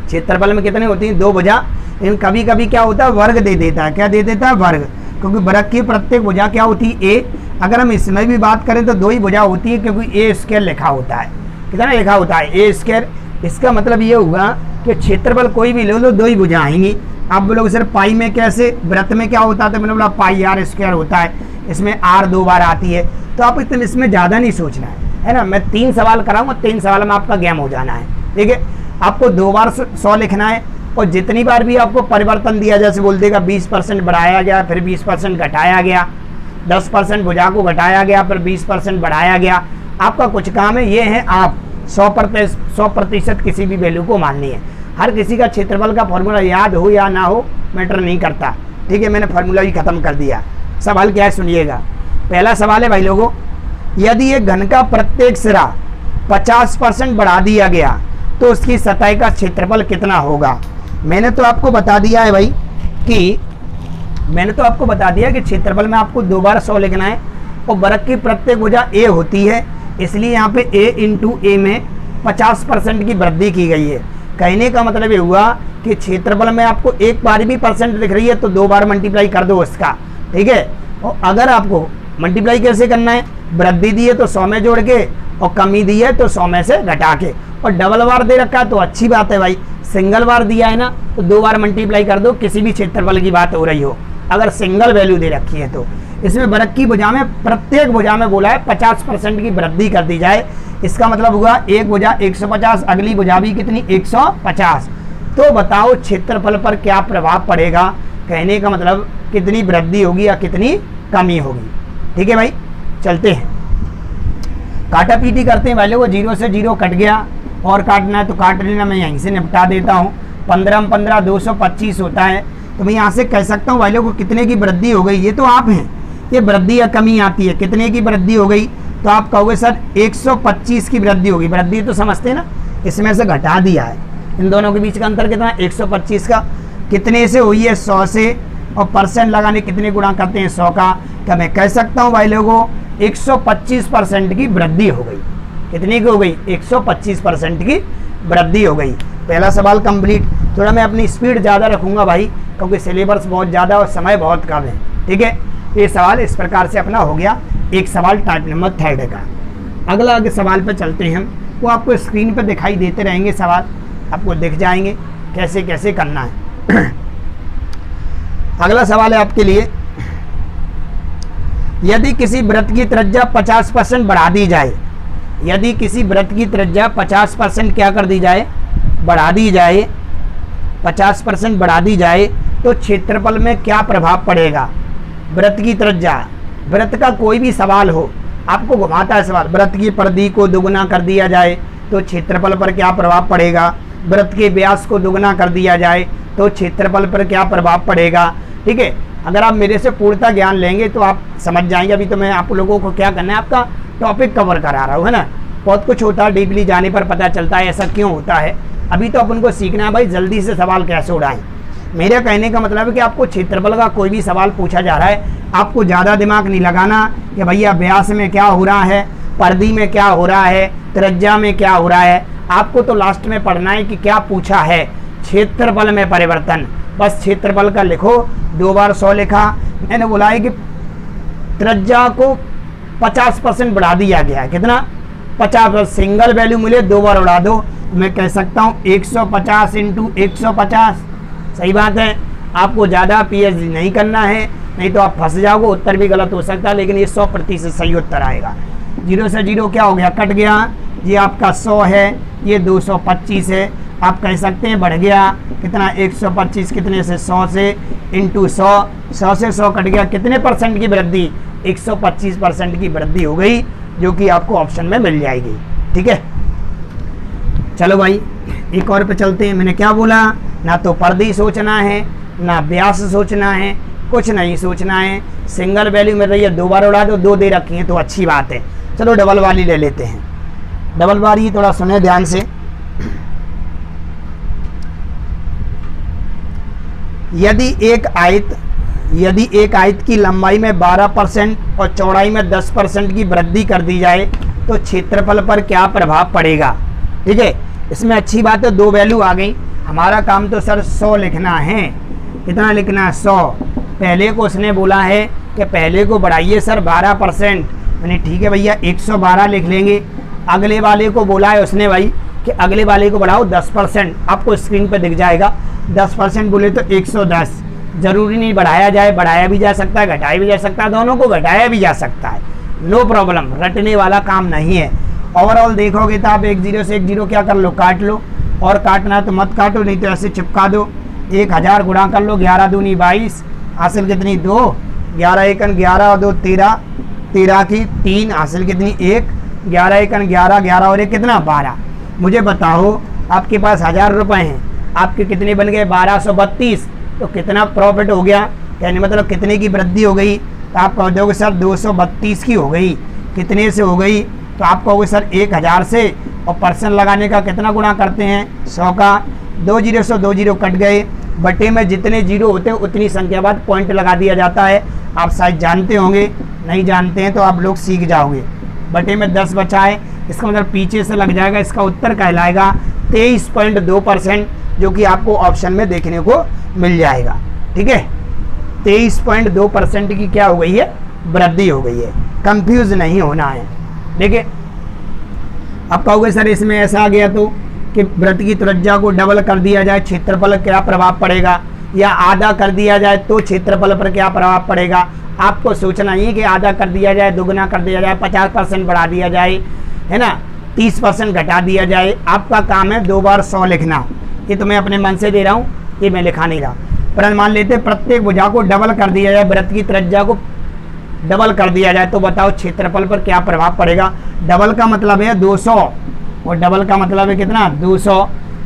क्षेत्रफल में कितने होती हैं? 2 भुजा। लेकिन कभी कभी क्या होता है, वर्ग दे देता है। क्या दे देता है? वर्ग। क्योंकि वर्ग की प्रत्येक भुजा क्या होती है? ए। अगर हम इसमें भी बात करें तो 2 ही भुजा होती है, क्योंकि ए स्क्वायर लिखा होता है। कितना लिखा होता है? ए स्क्वायर। इसका मतलब ये हुआ कि क्षेत्रफल कोई भी ले लो 2 ही भुजा आएंगी। आप बोलोगे सर पाई में कैसे? वृत्त में क्या होता है? तो मैंने बोला पाई आर स्क्वायर होता है, इसमें आर 2 बार आती है। तो आप इतने इसमें ज़्यादा नहीं सोचना है ना। मैं 3 सवाल कराऊंगा, 3 सवाल में आपका गेम हो जाना है। ठीक है, आपको 2 बार 100 लिखना है और जितनी बार भी आपको परिवर्तन दिया, जैसे बोल देगा 20% बढ़ाया गया, फिर 20% घटाया गया, 10% भुजा को घटाया गया, फिर 20% बढ़ाया गया। आपका कुछ काम है, ये है आप 100% किसी भी वैल्यू को माननी है। हर किसी का क्षेत्रफल का फॉर्मूला याद हो या ना हो मैटर नहीं करता। ठीक है, मैंने फार्मूला ही खत्म कर दिया। सवाल क्या है सुनिएगा। पहला सवाल है भाई लोगों, यदि एक घन का प्रत्येक सिरा 50% बढ़ा दिया गया तो उसकी सतह का क्षेत्रफल कितना होगा। मैंने तो आपको बता दिया है भाई कि क्षेत्रफल में आपको 2 बार 100 लिखना है और वर्ग की प्रत्येक भुजा ए होती है, इसलिए यहाँ पे a इंटू ए में 50% की वृद्धि की गई है। कहने का मतलब ये हुआ कि क्षेत्रफल में आपको एक बार भी परसेंट दिख रही है तो 2 बार मल्टीप्लाई कर दो उसका। ठीक है, और अगर आपको मल्टीप्लाई कैसे करना है, वृद्धि दी है तो 100 में जोड़ के और कमी दी है तो 100 में से घटा के। और डबल बार दे रखा है तो अच्छी बात है भाई, सिंगल बार दिया है ना तो 2 बार मल्टीप्लाई कर दो, किसी भी क्षेत्रफल की बात हो रही हो। अगर सिंगल वैल्यू दे रखी है तो इसमें वर्ग की भुजा में प्रत्येक भुजा में बोला है 50% की वृद्धि कर दी जाए। इसका मतलब हुआ एक भुजा 150, अगली भुजा भी कितनी 150। तो बताओ क्षेत्रफल पर क्या प्रभाव पड़ेगा। कहने का मतलब कितनी वृद्धि होगी या कितनी कमी होगी। ठीक है भाई, चलते हैं काटा पीटी करते हैं। पहले वो 0 से 0 कट गया और काटना है तो काट लेना, मैं यहीं से निपटा देता हूँ। 15 में 15 225 होता है, तो मैं यहाँ से कह सकता हूँ वालों को कितने की वृद्धि हो गई। ये तो आप हैं, ये वृद्धि या कमी आती है, कितने की वृद्धि हो गई तो आप कहोगे सर 125 की वृद्धि होगी। वृद्धि तो समझते हैं ना, इसमें से घटा दिया है। इन दोनों के बीच का अंतर कितना? 125 का। कितने से हुई है? 100 से। और परसेंट लगाने कितने गुणा करते हैं? 100 का। क्या मैं कह सकता हूँ भाई लोगों 125% की वृद्धि हो गई। कितनी की हो गई? 125% की वृद्धि हो गई। पहला सवाल कंप्लीट। थोड़ा मैं अपनी स्पीड ज़्यादा रखूँगा भाई, क्योंकि सिलेबस बहुत ज़्यादा और समय बहुत कम है। ठीक है, ये सवाल इस प्रकार से अपना हो गया। एक सवाल टाइप नंबर 3 का। अगला आगे सवाल पर चलते हैं हम, वो आपको स्क्रीन पर दिखाई देते रहेंगे, सवाल आपको दिख जाएंगे कैसे कैसे करना है। अगला सवाल है आपके लिए, यदि किसी वृत्त की त्रिज्या 50% बढ़ा दी जाए, यदि किसी वृत्त की त्रिज्या 50% क्या कर दी जाए? बढ़ा दी जाए, 50% बढ़ा दी जाए तो क्षेत्रफल में क्या प्रभाव पड़ेगा। वृत्त की त्रिज्या, वृत्त का कोई भी सवाल हो, आपको घुमाता है सवाल, वृत्त की परिधि को दुगुना कर दिया जाए तो क्षेत्रफल पर क्या प्रभाव पड़ेगा। वृत्त के व्यास को दुगुना कर दिया जाए तो क्षेत्रफल पर क्या प्रभाव पड़ेगा। ठीक है, अगर आप मेरे से पूर्णतः ज्ञान लेंगे तो आप समझ जाएंगे। अभी तो मैं आप लोगों को क्या करना है, आपका टॉपिक कवर करा रहा हूँ, है ना। बहुत कुछ होता है, डीपली जाने पर पता चलता है ऐसा क्यों होता है। अभी तो अपन को सीखना है भाई जल्दी से सवाल कैसे उड़ाएं। मेरे कहने का मतलब है कि आपको क्षेत्रफल का कोई भी सवाल पूछा जा रहा है, आपको ज़्यादा दिमाग नहीं लगाना कि भैया व्यास में क्या हो रहा है, परिधि में क्या हो रहा है, त्रिज्या में क्या हो रहा है। आपको तो लास्ट में पढ़ना है कि क्या पूछा है, क्षेत्रफल में परिवर्तन। बस क्षेत्रफल का लिखो, 2 बार 100 लिखा। मैंने बोला है कि त्रिज्या को 50% बढ़ा दिया गया है। कितना? 50। सिंगल वैल्यू मिले 2 बार उड़ा दो, मैं कह सकता हूँ 150 × 150। सही बात है। आपको ज़्यादा PhD नहीं करना है, नहीं तो आप फंस जाओगे। उत्तर भी गलत हो सकता है, लेकिन ये 100% सही उत्तर आएगा। 0 से 0 क्या हो गया, कट गया। ये आपका 100 है, ये 225 है। आप कह सकते हैं बढ़ गया कितना, 125 कितने से, 100 से, × 100। 100 से 100 कट गया, कितने % की वृद्धि, 125% की वृद्धि हो गई, जो कि आपको ऑप्शन में मिल जाएगी। ठीक है, चलो भाई एक और पे चलते हैं। मैंने क्या बोला, ना तो परिधि सोचना है, ना व्यास सोचना है, कुछ नहीं सोचना है। सिंगल वैल्यू मिल रही है, 2 बार उड़ा दो, 2 दे रखी है तो अच्छी बात है। चलो डबल वाली ले लेते हैं। डबल वाली थोड़ा सुने ध्यान से। यदि एक आयत की लंबाई में 12% और चौड़ाई में 10% की वृद्धि कर दी जाए तो क्षेत्रफल पर क्या प्रभाव पड़ेगा। ठीक है, इसमें अच्छी बात है 2 वैल्यू आ गई। हमारा काम तो सर 100 लिखना है। कितना लिखना है, 100। पहले को उसने बोला है कि पहले को बढ़ाइए सर 12%। मैंने ठीक है भैया 112 लिख लेंगे। अगले वाले को बोला है उसने भाई कि अगले वाले को बढ़ाओ 10%। आपको स्क्रीन पर दिख जाएगा 10% बोले तो 110। जरूरी नहीं बढ़ाया जाए, बढ़ाया भी जा सकता है, घटाया भी जा सकता है, दोनों को घटाया भी जा सकता है, नो प्रॉब्लम। रटने वाला काम नहीं है। ओवरऑल देखोगे तो आप 1 0 से 1 0 क्या कर लो, काट लो। और काटना है तो मत काटो, नहीं तो ऐसे चिपका दो। 1000 गुणा कर लो, 11 दूनी 22, हासिल कितनी 2, 11 × 1 11 और 2 13, 13 की 3, हासिल कितनी 1, 11 × 1 11, 11 और 1 कितना 12। मुझे बताओ आपके पास 1000 रुपये हैं, आपके कितने बन गए 1232। तो कितना प्रॉफिट हो गया, कहने मतलब कितने की वृद्धि हो गई। तो आप कह दोगे सर 232 की हो गई। कितने से हो गई, तो आप कहोगे सर 1000 से, और परसेंट लगाने का कितना गुणा करते हैं 100 का। 2 0 से 2 0 कट गए। बटे में जितने जीरो होते हैं उतनी संख्या बाद पॉइंट लगा दिया जाता है। आप शायद जानते होंगे, नहीं जानते हैं तो आप लोग सीख जाओगे। बटे में 10 बचा है, इसका मतलब पीछे से लग जाएगा। इसका उत्तर कहलाएगा 23.2%, जो कि आपको ऑप्शन में देखने को मिल जाएगा। ठीक है, 23.2% की क्या हो गई है, वृद्धि हो गई है। कंफ्यूज नहीं होना है। देखिए अब कहोगे सर इसमें ऐसा आ गया तो कि वृत्त की त्रिज्या को डबल कर दिया जाए क्षेत्रफल क्या प्रभाव पड़ेगा, या आधा कर दिया जाए तो क्षेत्रफल पर क्या प्रभाव पड़ेगा। आपको सोचना ही है कि आधा कर दिया जाए, दुगना कर दिया जाए, 50% बढ़ा दिया जाए, है ना, 30% घटा दिया जाए। आपका काम है 2 बार 100 लिखना। ये तो मैं अपने मन से दे रहा हूँ, ये मैं लिखा नहीं रहा। पर मान लेते प्रत्येक भुजा को डबल कर दिया जाए, वृत्त की त्रिज्या को डबल कर दिया जाए, तो बताओ क्षेत्रफल पर क्या प्रभाव पड़ेगा। डबल का मतलब है 200 और डबल का मतलब है कितना 200।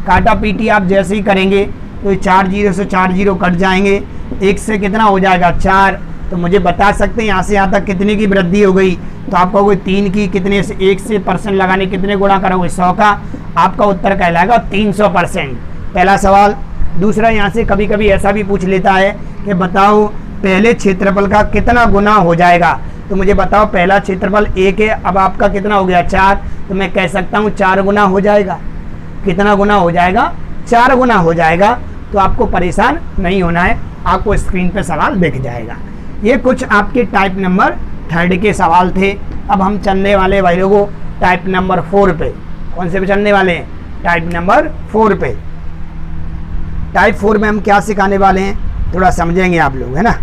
काटा पीटी आप जैसे ही करेंगे तो 4 0 से 4 0 कट जाएंगे। 1 से कितना हो जाएगा 4। तो मुझे बता सकते हैं यहाँ से यहाँ तक कितने की वृद्धि हो गई। तो आप कहोगे 3 की, कितने से 1 से परसेंट लगाने कितने गुणा करोगे 100 का। आपका उत्तर कहलाएगा 300%। पहला सवाल। दूसरा यहाँ से कभी कभी ऐसा भी पूछ लेता है कि बताओ पहले क्षेत्रफल का कितना गुना हो जाएगा। तो मुझे बताओ पहला क्षेत्रफल 1 है, अब आपका कितना हो गया 4। तो मैं कह सकता हूँ 4 गुना हो जाएगा। कितना गुना हो जाएगा, 4 गुना हो जाएगा। तो आपको परेशान नहीं होना है, आपको स्क्रीन पे सवाल दिख जाएगा। ये कुछ आपके टाइप नंबर 3 के सवाल थे। अब हम चलने वाले भाई लोगों टाइप नंबर 4 पे। कौन से पे चलने वाले हैं, टाइप नंबर 4 पे। टाइप 4 में हम क्या सिखाने वाले हैं थोड़ा समझेंगे आप लोग, है ना।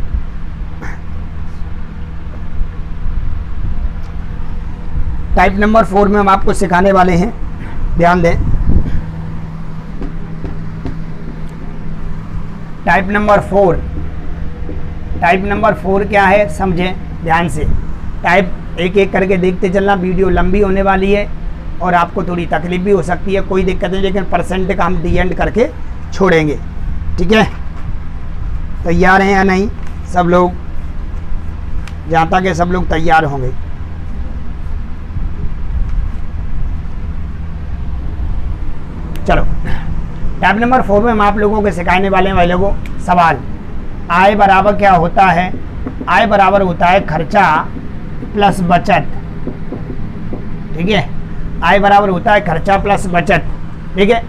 टाइप नंबर 4 में हम आपको सिखाने वाले हैं, ध्यान दें। टाइप नंबर 4, टाइप नंबर 4 क्या है समझें ध्यान से। टाइप एक एक करके देखते चलना, वीडियो लंबी होने वाली है और आपको थोड़ी तकलीफ भी हो सकती है, कोई दिक्कत नहीं, लेकिन परसेंट का हम डी एंड करके छोड़ेंगे। ठीक है, तैयार हैं या नहीं सब लोग? जहाँ तक है सब लोग तैयार होंगे। चलो, टाइप नंबर 4 में हम आप लोगों को सिखाने वाले हैं भाई लोगों सवाल। आय बराबर क्या होता है? आय बराबर होता है खर्चा प्लस बचत। ठीक है, आय बराबर होता है खर्चा प्लस बचत। ठीक है,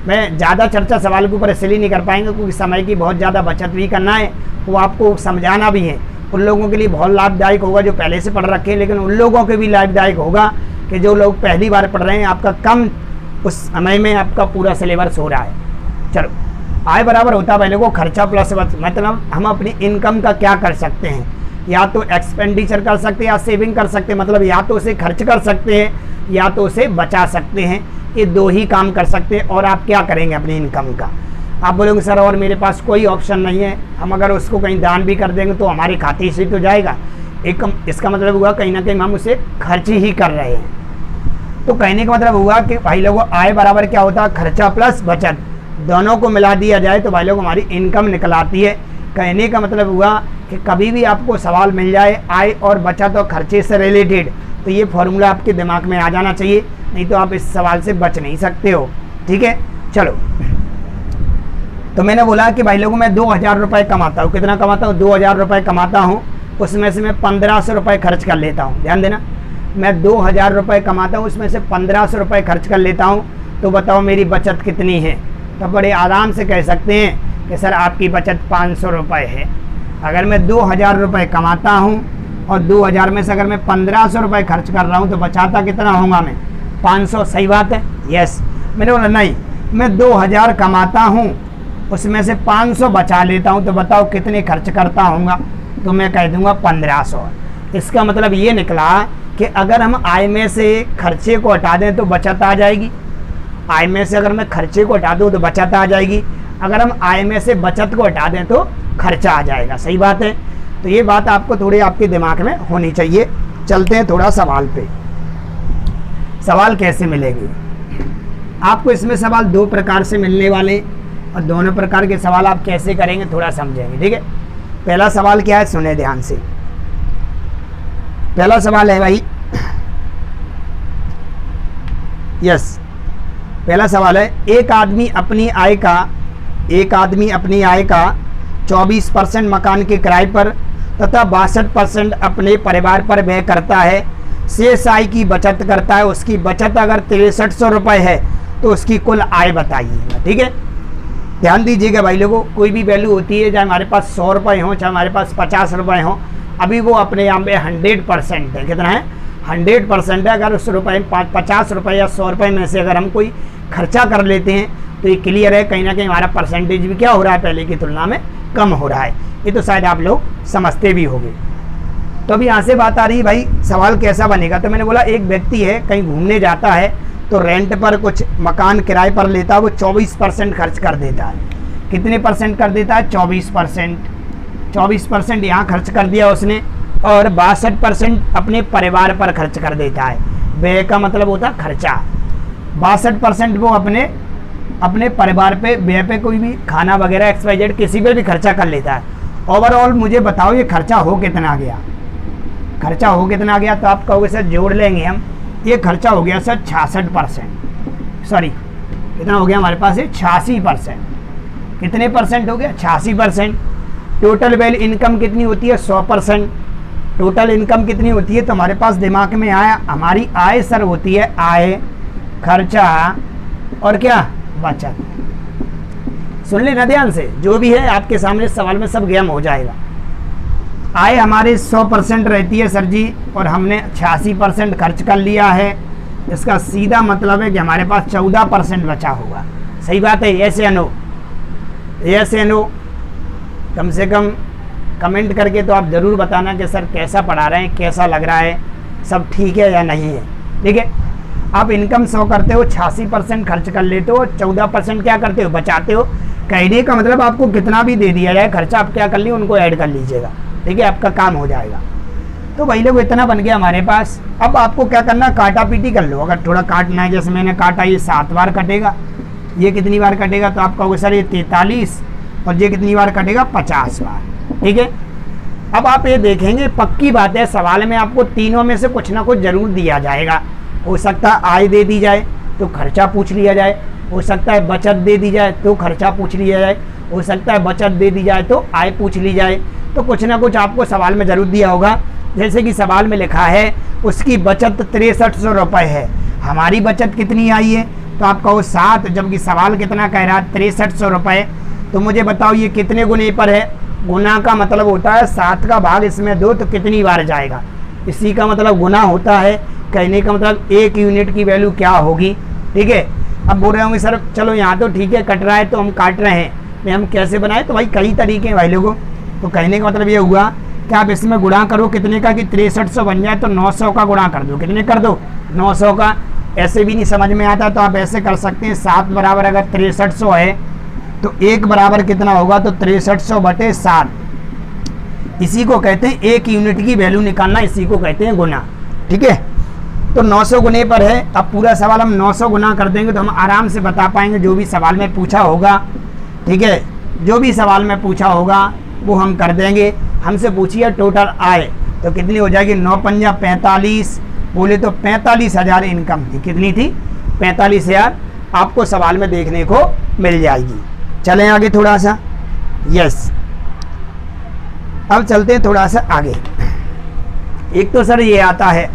मैं ज़्यादा चर्चा सवाल के ऊपर इसलिए नहीं कर पाएंगे क्योंकि समय की बहुत ज़्यादा बचत भी करना है, वो आपको समझाना भी है। उन लोगों के लिए बहुत लाभदायक होगा जो पहले से पढ़ रखे हैं, लेकिन उन लोगों के भी लाभदायक होगा कि जो लोग पहली बार पढ़ रहे हैं, आपका कम उस समय में आपका पूरा सिलेबस हो रहा है। चलो, आय बराबर होता है पहले को खर्चा प्लस बचत। मतलब हम अपनी इनकम का क्या कर सकते हैं, या तो एक्सपेंडिचर कर सकते हैं या सेविंग कर सकते हैं। मतलब या तो उसे खर्च कर सकते हैं या तो उसे बचा सकते हैं, ये दो ही काम कर सकते हैं। और आप क्या करेंगे अपनी इनकम का? आप बोलोगे सर और मेरे पास कोई ऑप्शन नहीं है, हम अगर उसको कहीं दान भी कर देंगे तो हमारे खाते से तो जाएगा। एक इसका मतलब हुआ कहीं ना कहीं हम उसे खर्च ही कर रहे हैं। तो कहने का मतलब हुआ कि भाई लोगों आय बराबर क्या होता है? खर्चा प्लस बचत। दोनों को मिला दिया जाए तो भाई लोग हमारी इनकम निकल आती है। कहने का मतलब हुआ कि कभी भी आपको सवाल मिल जाए आय और बचत और खर्चे से रिलेटेड, तो ये फॉर्मूला आपके दिमाग में आ जाना चाहिए, नहीं तो आप इस सवाल से बच नहीं सकते हो। ठीक है, चलो, तो मैंने बोला कि भाई लोगों मैं 2000 रुपये कमाता हूँ। कितना कमाता हूँ? 2000 रुपये कमाता हूँ, उसमें से मैं 1500 रुपये खर्च कर लेता हूँ। ध्यान देना, मैं 2000 रुपये कमाता हूँ, उसमें से 1500 रुपये खर्च कर लेता हूँ। तो बताओ मेरी बचत कितनी है? तो बड़े आराम से कह सकते हैं कि सर आपकी बचत 500 रुपये है। अगर मैं 2000 रुपये कमाता हूँ और 2000 में से अगर मैं 1500 रुपये खर्च कर रहा हूँ तो बचाता कितना होगा मैं? 500। सही बात है, यस। मैंने बोला नहीं, मैं 2000 कमाता हूँ, उसमें से 500 बचा लेता हूँ, तो बताओ कितने खर्च करता होऊंगा? तो मैं कह दूंगा 1500। इसका मतलब ये निकला कि अगर हम आय में से खर्चे को हटा दें तो बचत आ जाएगी। आय में से अगर मैं खर्चे को हटा दूं तो बचत आ जाएगी। अगर हम आय में से बचत को हटा दें तो खर्चा आ जाएगा। सही बात है, तो ये बात आपको थोड़ी आपके दिमाग में होनी चाहिए। चलते हैं थोड़ा सवाल पे। सवाल कैसे मिलेगी आपको? इसमें सवाल दो प्रकार से मिलने वाले, और दोनों प्रकार के सवाल आप कैसे करेंगे थोड़ा समझेंगे। ठीक है, पहला सवाल क्या है सुने ध्यान से। पहला सवाल है भाई, यस, पहला सवाल है एक आदमी अपनी आय का 24% मकान के किराए पर तथा 62% अपने परिवार पर व्यय करता है। शेष आय की बचत करता है। उसकी बचत अगर 6300 रुपये है तो उसकी कुल आय बताइएगा। ठीक है, ध्यान दीजिएगा भाई लोगों, कोई भी वैल्यू होती है, चाहे हमारे पास 100 रुपये हो चाहे हमारे पास 50 रुपये हो, अभी वो अपने यहाँ पे 100% है। कितना है? 100% है। अगर उस रुपये 50 रुपये या 100 रुपये में से अगर हम कोई खर्चा कर लेते हैं तो ये क्लियर है कहीं ना कहीं हमारा परसेंटेज भी क्या हो रहा है, पहले की तुलना में कम हो रहा है। ये तो शायद आप लोग समझते भी होंगे। तो अभी यहाँ से बात आ रही है भाई सवाल कैसा बनेगा। तो मैंने बोला एक व्यक्ति है कहीं घूमने जाता है तो रेंट पर कुछ मकान किराए पर लेता है, वो 24% खर्च कर देता है। कितने परसेंट कर देता है? 24%। 24% यहाँ खर्च कर दिया उसने, और 62% अपने परिवार पर खर्च कर देता है। व्यय का मतलब होता है खर्चा। 62% वो अपने परिवार पे, व्यय पे, कोई भी खाना वगैरह XYZ किसी पे भी खर्चा कर लेता है। ओवरऑल मुझे बताओ ये खर्चा हो कितना गया? खर्चा हो कितना गया? तो आप कहोगे सर जोड़ लेंगे हम, ये खर्चा हो गया सर 66%। सॉरी, कितना हो गया हमारे पास? 86%। कितने परसेंट हो गया? 86%। टोटल वेल इनकम कितनी होती है? 100%। टोटल इनकम कितनी होती है? तो हमारे पास दिमाग में आया, हमारी आय सर होती है आय, खर्चा और क्या? बचत। सुन लेना ध्यान से, जो भी है आपके सामने सवाल में सब गेम हो जाएगा। आय हमारे 100% रहती है सर जी, और हमने 86% खर्च कर लिया है। इसका सीधा मतलब है कि हमारे पास 14% बचा होगा। सही बात है? यस या नो? यस या नो? कम से कम कमेंट करके तो आप ज़रूर बताना कि सर कैसा पढ़ा रहे हैं, कैसा लग रहा है, सब ठीक है या नहीं है। ठीक है, आप इनकम 100 करते हो, 86% खर्च कर लेते हो, 14% क्या करते हो? बचाते हो। कहने का मतलब आपको कितना भी दे दिया जाए खर्चा, आप क्या कर लीजिए उनको ऐड कर लीजिएगा, ठीक है, आपका काम हो जाएगा। तो भाई लोग इतना बन गया हमारे पास। अब आपको क्या करना, काटा पीटी कर लो। अगर थोड़ा काटना है, जैसे मैंने काटा, ये 7 बार कटेगा, ये कितनी बार कटेगा, तो आप कहोगे सर ये 43, और ये कितनी बार कटेगा, 50 बार, ठीक है। अब आप ये देखेंगे, पक्की बात है सवाल में आपको तीनों में से कुछ ना कुछ जरूर दिया जाएगा। हो सकता है आय दे दी जाए तो खर्चा पूछ लिया जाए, हो सकता है बचत दे दी जाए तो खर्चा पूछ लिया जाए, हो सकता है बचत दे दी जाए तो आय पूछ ली जाए। तो कुछ ना कुछ आपको सवाल में जरूर दिया होगा। जैसे कि सवाल में लिखा है उसकी बचत 6300 रुपये है, हमारी बचत कितनी आई है, तो आप कहो 7, जबकि सवाल कितना कह रहा है 6300 रुपये। तो मुझे बताओ ये कितने गुने पर है। गुना का मतलब होता है 7 का भाग इसमें 2 तो कितनी बार जाएगा, इसी का मतलब गुना होता है। कहने का मतलब 1 यूनिट की वैल्यू क्या होगी, ठीक है। अब बोल रहे होंगे सर चलो यहाँ तो ठीक है कट रहा है तो हम काट रहे हैं, मैं हम कैसे बनाए, तो भाई कई तरीके हैं भाई लोगों। तो कहने का मतलब ये हुआ कि आप इसमें गुणा करो कितने का, कि 6300 बन जाए तो 900 का गुणा कर दो, कितने कर दो, 900 का। ऐसे भी नहीं समझ में आता तो आप ऐसे कर सकते हैं, 7 बराबर अगर 6300 है तो 1 बराबर कितना होगा, तो 6300 बटे 7, इसी को कहते हैं 1 यूनिट की वैल्यू निकालना, इसी को कहते हैं गुना, ठीक है। तो 900 गुने पर है। अब पूरा सवाल हम 900 गुना कर देंगे तो हम आराम से बता पाएंगे जो भी सवाल में पूछा होगा, ठीक है, जो भी सवाल में पूछा होगा वो हम कर देंगे। हमसे पूछिए टोटल आय तो कितनी हो जाएगी, 9 पंजा 45, बोले तो 45,000 इनकम थी, कितनी थी, 45,000 आपको सवाल में देखने को मिल जाएगी। चलें आगे थोड़ा सा, यस। अब चलते हैं थोड़ा सा आगे। एक तो सर ये आता है,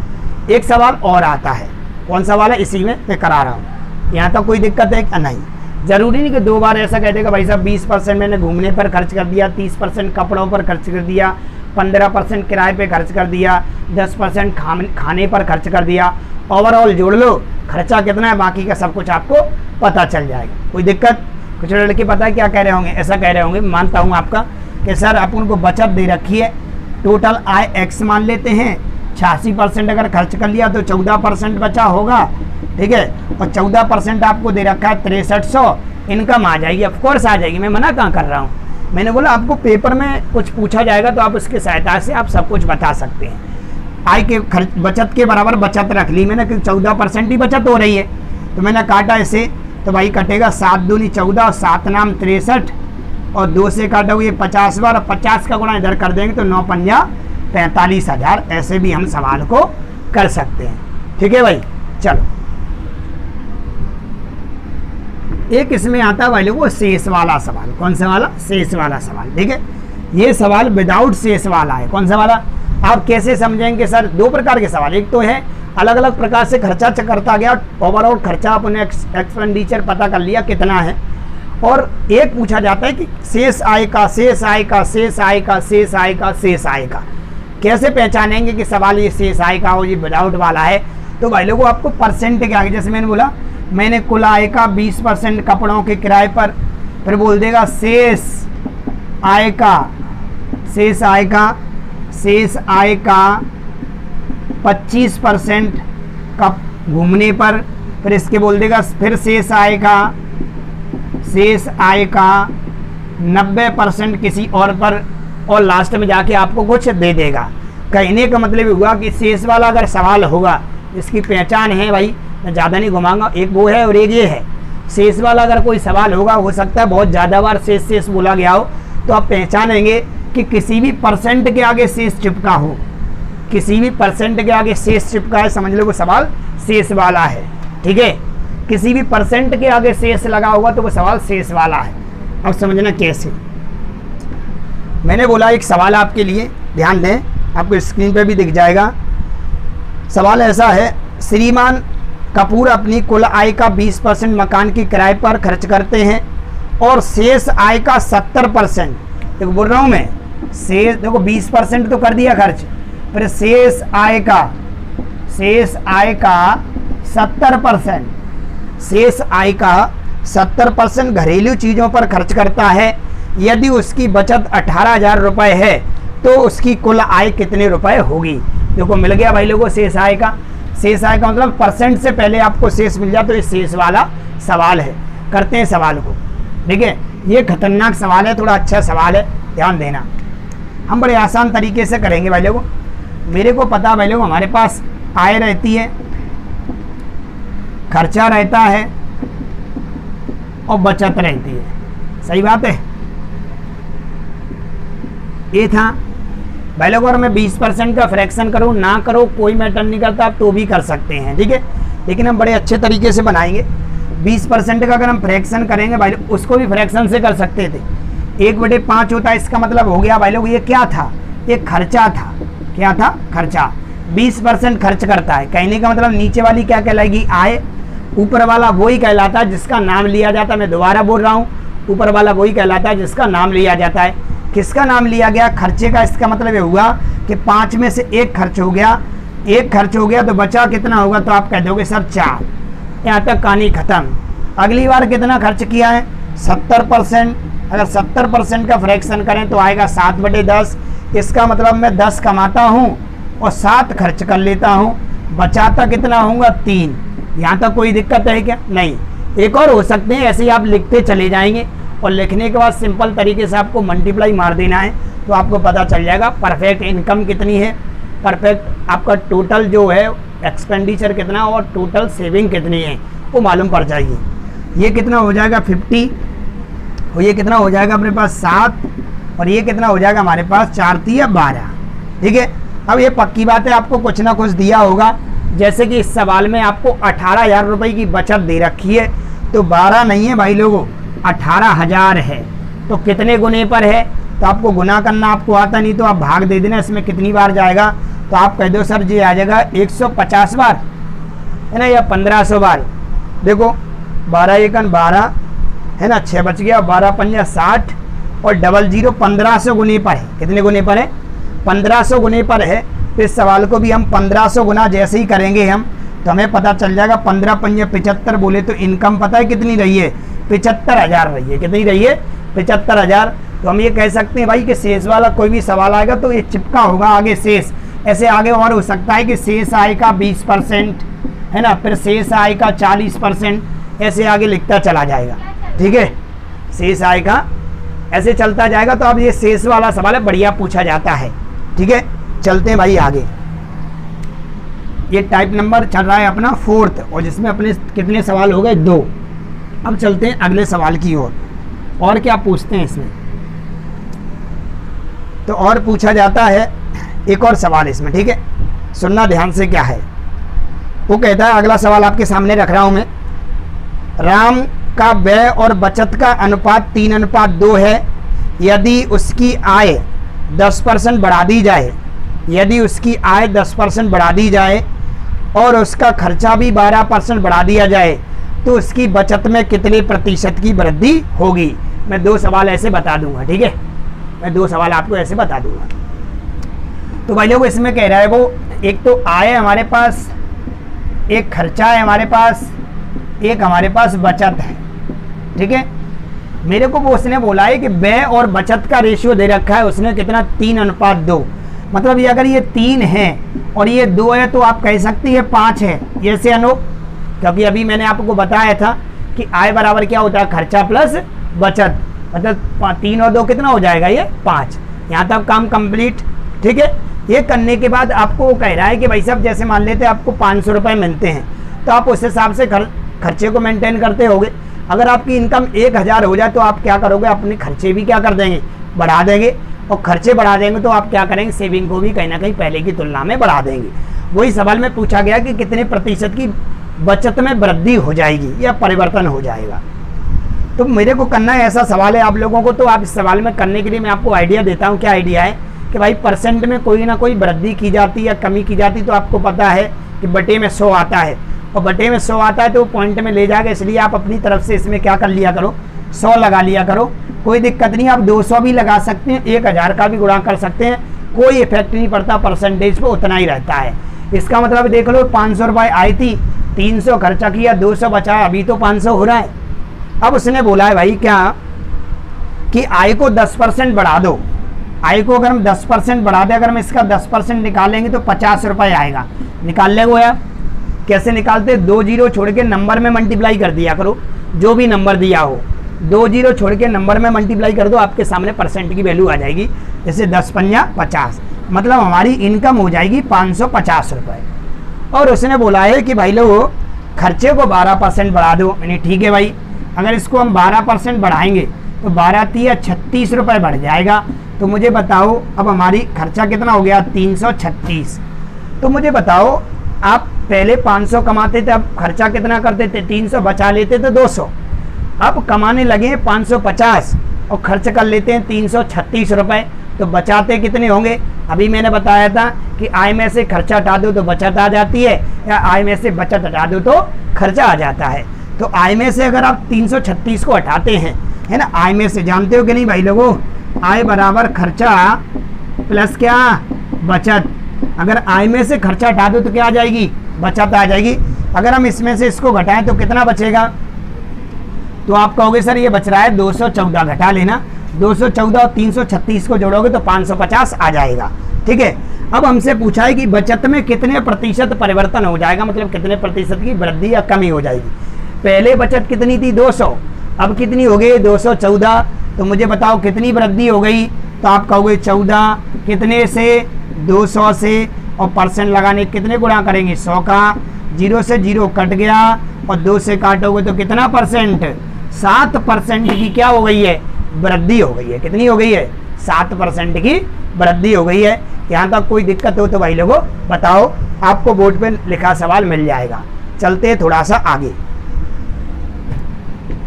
एक सवाल और आता है, कौन सा वाला, इसी में मैं करा रहा हूँ, यहाँ तक कोई दिक्कत है क्या, नहीं। जरूरी नहीं कि 2 बार ऐसा कह देगा भाई साहब 20% मैंने घूमने पर खर्च कर दिया, 30% कपड़ों पर खर्च कर दिया, 15% किराए पे खर्च कर दिया, 10% खाने पर खर्च कर दिया। ओवरऑल जोड़ लो खर्चा कितना है, बाकी का सब कुछ आपको पता चल जाएगा, कोई दिक्कत। कुछ लड़के पता है क्या कह रहे होंगे, ऐसा कह रहे होंगे, मानता हूँ आपका, कि सर आप उनको बचत दे रखी है, टोटल आय x मान लेते हैं, 86% अगर खर्च कर लिया तो 14% बचा होगा, ठीक है, और 14% आपको दे रखा है 6300, इनकम आ जाएगी, ऑफकोर्स आ जाएगी, मैं मना कहाँ कर रहा हूँ। मैंने बोला आपको पेपर में कुछ पूछा जाएगा तो आप उसकी सहायता से आप सब कुछ बता सकते हैं। आय के खर्च बचत के बराबर बचत रख ली मैंने, कि 14% ही बचत हो रही है, तो मैंने काटा इसे, तो भाई कटेगा 7 दूनी 14 और 7 नाम 63, और 2 से काटा हुए 50 बार, और 50 का गुणा इधर कर देंगे तो 9 पंजा 45,000। ऐसे भी हम सवाल को कर सकते हैं, ठीक है भाई। चलो एक इसमें आता है भाई वो शेष वाला सवाल, कौन सा वाला, शेष वाला सवाल, ठीक है। ये सवाल विदाउट शेष वाला है, कौन सा वाला, आप कैसे समझेंगे सर, 2 प्रकार के सवाल, एक तो है अलग अलग प्रकार से खर्चा करता गया, ओवरऑल खर्चा अपने एक्सपेंडिचर पता कर लिया कितना है, और एक पूछा जाता है कि शेष आय का, शेष आय का, शेष आय का, शेष आय का, शेष आय का। कैसे पहचानेंगे कि सवाल ये शेष आय का हो, ये विदाउट वाला है, तो भाई लोगों आपको परसेंट के आगे, जैसे मैंने बोला मैंने कुल आय का 20% कपड़ों के किराए पर, फिर बोल देगा शेष आय का, शेष आय का, शेष आय का 25% कप घूमने पर, फिर इसके बोल देगा फिर शेष आय का, शेष आय का 90% किसी और पर, और लास्ट में जाके आपको कुछ दे देगा। कहने का मतलब हुआ कि शेष वाला अगर सवाल होगा, इसकी पहचान है भाई, मैं ज़्यादा नहीं घुमाऊंगा, एक वो है और एक ये है। शेष वाला अगर कोई सवाल होगा, हो सकता है बहुत ज़्यादा बार शेष शेष बोला गया हो, तो आप पहचानेंगे कि किसी भी परसेंट के आगे शेष चिपका हो, किसी भी परसेंट के आगे शेष चिपका है, समझ लो वो सवाल शेष वाला है, ठीक है। किसी भी परसेंट के आगे शेष लगा होगा तो वो सवाल शेष वाला है। अब समझना कैसे, मैंने बोला एक सवाल आपके लिए, ध्यान दें, आपको स्क्रीन पे भी दिख जाएगा। सवाल ऐसा है, श्रीमान कपूर अपनी कुल आय का 20% मकान की किराए पर खर्च करते हैं और शेष आय का 70%, देखो बोल रहा हूँ मैं, शेष देखो 20% तो कर दिया खर्च, फिर शेष आय का 70%, शेष आय का 70% घरेलू चीज़ों पर खर्च करता है। यदि उसकी बचत 18,000 रुपये है तो उसकी कुल आय कितने रुपए होगी। देखो मिल गया भाई लोगों शेष आय का। शेष आय का मतलब परसेंट से पहले आपको शेष मिल जाए, तो ये शेष वाला सवाल है। करते हैं सवाल को, ठीक है। ये खतरनाक सवाल है, थोड़ा अच्छा सवाल है, ध्यान देना। हम बड़े आसान तरीके से करेंगे भाई लोगों। मेरे को पता भाई लोग, हमारे पास आय रहती है, खर्चा रहता है और बचत रहती है, सही बात है। ये था भाई लोग। अगर मैं 20% का फ्रैक्शन करूँ ना करो कोई मैटर नहीं करता, आप तो भी कर सकते हैं, ठीक है। लेकिन हम बड़े अच्छे तरीके से बनाएंगे। 20% का अगर हम फ्रैक्शन करेंगे भाई लोग, उसको भी फ्रैक्शन से कर सकते थे। 1/5 होता है, इसका मतलब हो गया भाई लोग ये क्या था, ये खर्चा था। क्या था? खर्चा। 20% खर्च करता है, कहने का मतलब नीचे वाली क्या कहलाएगी? आय। ऊपर वाला वही कहलाता है जिसका नाम लिया जाता है। मैं दोबारा बोल रहा हूँ, ऊपर वाला वही कहलाता है जिसका नाम लिया जाता है। किसका नाम लिया गया? खर्चे का। इसका मतलब ये हुआ कि 5 में से 1 खर्च हो गया, 1 खर्च हो गया तो बचा कितना होगा? तो आप कह दोगे सर 4। यहाँ तक कहानी खत्म। अगली बार कितना खर्च किया है? 70%। अगर 70% का फ्रैक्शन करें तो आएगा 7/10। इसका मतलब मैं 10 कमाता हूँ और 7 खर्च कर लेता हूँ, बचाता कितना होगा? 3। यहाँ तक कोई दिक्कत है क्या? नहीं। एक और हो सकते हैं, ऐसे ही आप लिखते चले जाएंगे और लिखने के बाद सिंपल तरीके से आपको मल्टीप्लाई मार देना है तो आपको पता चल जाएगा परफेक्ट इनकम कितनी है, परफेक्ट आपका टोटल जो है एक्सपेंडिचर कितना और टोटल सेविंग कितनी है वो मालूम पड़ जाएगी। ये कितना हो जाएगा? 50। और ये कितना हो जाएगा अपने पास? 7। और ये कितना हो जाएगा हमारे पास? 4 × 12। ठीक है। अब ये पक्की बात है, आपको कुछ ना कुछ दिया होगा। जैसे कि इस सवाल में आपको 18,000 रुपये की बचत दे रखी है, तो 12 नहीं है भाई लोगों, 18,000 है। तो कितने गुने पर है? तो आपको गुना करना आपको आता नहीं तो आप भाग दे देना, इसमें कितनी बार जाएगा? तो आप कह दो सर जी आ जाएगा 150 बार, है ना, या 1500 बार। देखो 12 × 1 = 12, है ना, 6 बच गया, 12 × 5 = 60 और 00 1500 गुने पर है। कितने गुने पर है? 1500 गुने पर है। तो इस सवाल को भी हम 1500 गुना जैसे ही करेंगे हम तो हमें पता चल जाएगा। 15 × 5 = 75 बोले तो इनकम पता है कितनी रही है? 75,000 रही है। कितनी रही है? 75,000। तो हम ये कह सकते हैं भाई कि शेष वाला कोई भी सवाल आएगा तो ये चिपका होगा आगे शेष। ऐसे आगे और हो सकता है कि शेष आय का 20%, है ना, फिर शेष आय का 40%, ऐसे आगे लिखता चला जाएगा। ठीक है, शेष आय का ऐसे चलता जाएगा। तो अब ये शेष वाला सवाल है, बढ़िया पूछा जाता है। ठीक है, चलते हैं भाई आगे। ये टाइप नंबर चल रहा है अपना 4th और जिसमें अपने कितने सवाल हो गए? 2। अब चलते हैं अगले सवाल की ओर। और क्या पूछते हैं इसमें? तो और पूछा जाता है एक और सवाल इसमें। ठीक है, सुनना ध्यान से क्या है वो कहता है। अगला सवाल आपके सामने रख रहा हूं मैं। राम का व्यय और बचत का अनुपात 3:2 है। यदि उसकी आय 10% बढ़ा दी जाए, यदि उसकी आय 10% बढ़ा दी जाए और उसका खर्चा भी 12% बढ़ा दिया जाए तो उसकी बचत में कितने प्रतिशत की वृद्धि होगी? मैं 2 सवाल ऐसे बता दूंगा। ठीक है, मैं 2 सवाल आपको ऐसे बता दूंगा। तो भाई लोग इसमें कह रहा है वो, एक तो आय है हमारे पास, एक खर्चा है हमारे पास, एक हमारे पास बचत है। ठीक है, मेरे को वो उसने बोला है कि व्यय और बचत का रेशियो दे रखा है उसने कितना? 3:2। मतलब ये अगर ये 3 है और ये 2 है तो आप कह सकते हैं 5 है। ये से अनूप, क्योंकि अभी मैंने आपको बताया था कि आय बराबर क्या होता है? खर्चा प्लस बचत। मतलब 3 और 2 कितना हो जाएगा? ये 5। यहाँ तक काम कंप्लीट। ठीक है, ये करने के बाद आपको वो कह रहा है कि भाई साहब जैसे मान लेते हैं आपको 500 रुपये मिलते हैं तो आप उस हिसाब से खर्चे को मेंटेन करते होगे। अगर आपकी इनकम 1000 हो जाए तो आप क्या करोगे? अपने खर्चे भी क्या कर देंगे? बढ़ा देंगे। और खर्चे बढ़ा देंगे तो आप क्या करेंगे? सेविंग को भी कहीं ना कहीं पहले की तुलना में बढ़ा देंगे। वही सवाल में पूछा गया कि कितने प्रतिशत की बचत में वृद्धि हो जाएगी या परिवर्तन हो जाएगा। तो मेरे को करना है, ऐसा सवाल है आप लोगों को। तो आप इस सवाल में करने के लिए मैं आपको आइडिया देता हूँ। क्या आइडिया है कि भाई परसेंट में कोई ना कोई वृद्धि की जाती है या कमी की जाती, तो आपको पता है कि बटे में 100 आता है और बटे में 100 आता है तो पॉइंट में ले जाएगा। इसलिए आप अपनी तरफ से इसमें क्या कर लिया करो? 100 लगा लिया करो, कोई दिक्कत नहीं। आप 200 भी लगा सकते हैं, 1000 का भी गुणा कर सकते हैं, कोई इफेक्ट नहीं पड़ता। परसेंटेज पे उतना ही रहता है। इसका मतलब देख लो 500 रुपये आई थी, 300 खर्चा किया, 200 बचा, अभी तो 500 हो रहा है। अब उसने बोला है भाई क्या कि आय को 10% बढ़ा दो। आय को अगर हम 10% बढ़ा दें, अगर हम इसका 10% निकालेंगे तो 50 रुपये आएगा। निकाल ले वो यार, कैसे निकालते? 2 जीरो छोड़ के नंबर में मल्टीप्लाई कर दिया करो, जो भी नंबर दिया हो। 2 जीरो छोड़ के नंबर में मल्टीप्लाई कर दो, आपके सामने परसेंट की वैल्यू आ जाएगी। जैसे 10 पंजा 50, मतलब हमारी इनकम हो जाएगी 550 रुपये। और उसने बोला है कि भाई लोग खर्चे को 12% बढ़ा दो। यानी ठीक है भाई, अगर इसको हम 12% बढ़ाएंगे तो 12 तिया 36 रुपये बढ़ जाएगा। तो मुझे बताओ अब हमारी खर्चा कितना हो गया, 336। तो मुझे बताओ आप पहले 500 कमाते थे, अब खर्चा कितना करते थे, 300, बचा लेते थे 200। अब कमाने लगे 550 और खर्च कर लेते हैं 336 रुपये, तो बचाते कितने होंगे। अभी मैंने बताया था कि आय में से खर्चा हटा दो तो बचत आ जाती है, या आय में से बचत हटा दो तो खर्चा आ जाता है। तो आय में से अगर आप 336 को हटाते हैं, है ना, आय में से जानते हो कि नहीं भाई लोगों, आय बराबर खर्चा प्लस क्या, बचत। अगर आय में से खर्चा हटा दो तो क्या आ जाएगी, बचत आ जाएगी। अगर हम इसमें से इसको घटाएं तो कितना बचेगा, तो आप कहोगे सर ये बच रहा है 214, घटा लेना। 214 और 336 को जोड़ोगे तो 550 आ जाएगा। ठीक है, अब हमसे पूछा है कि बचत में कितने प्रतिशत परिवर्तन हो जाएगा, मतलब कितने प्रतिशत की वृद्धि या कमी हो जाएगी। पहले बचत कितनी थी, 200, अब कितनी हो गई, 214। तो मुझे बताओ कितनी वृद्धि हो गई, तो आप कहोगे 14, कितने से, 200 से, और परसेंट लगाने कितने गुणा करेंगे, 100 का, 0 से 0 कट गया और 2 से काटोगे तो कितना परसेंट, 7% की क्या हो गई है, वृद्धि हो गई है। कितनी हो गई है, 7% की वृद्धि हो गई है। यहाँ तक कोई दिक्कत हो तो भाई लोगों बताओ, आपको बोर्ड पे लिखा सवाल मिल जाएगा। चलते हैं थोड़ा सा आगे,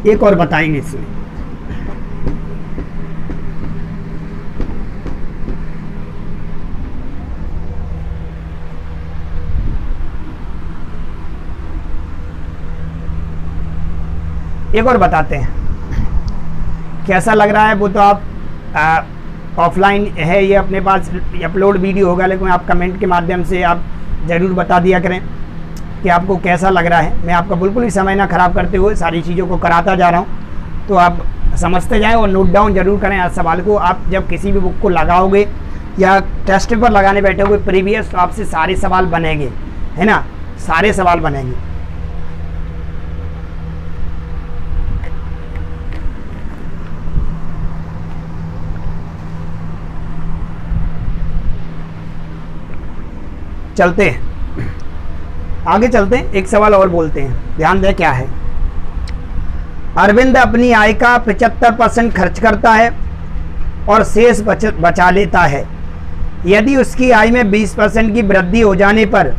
एक और बताएंगे इसमें। एक और बताते हैं, कैसा लग रहा है वो तो आप ऑफलाइन है ये अपने पास अपलोड वीडियो होगा, लेकिन आप कमेंट के माध्यम से आप ज़रूर बता दिया करें कि आपको कैसा लग रहा है। मैं आपका बिल्कुल ही समय ना ख़राब करते हुए सारी चीज़ों को कराता जा रहा हूँ, तो आप समझते जाएं और नोट डाउन जरूर करें हर सवाल को। आप जब किसी भी बुक को लगाओगे या टेस्ट पेपर लगाने बैठोगे प्रीवियस, तो आपसे सारे सवाल बनेंगे, है ना, सारे सवाल बनेंगे। चलते हैं आगे, चलते हैं, एक सवाल और बोलते हैं, ध्यान दें क्या है। अरविंद अपनी आय का 75% खर्च करता है और शेष बचा लेता है। यदि उसकी आय में 20% की वृद्धि हो जाने पर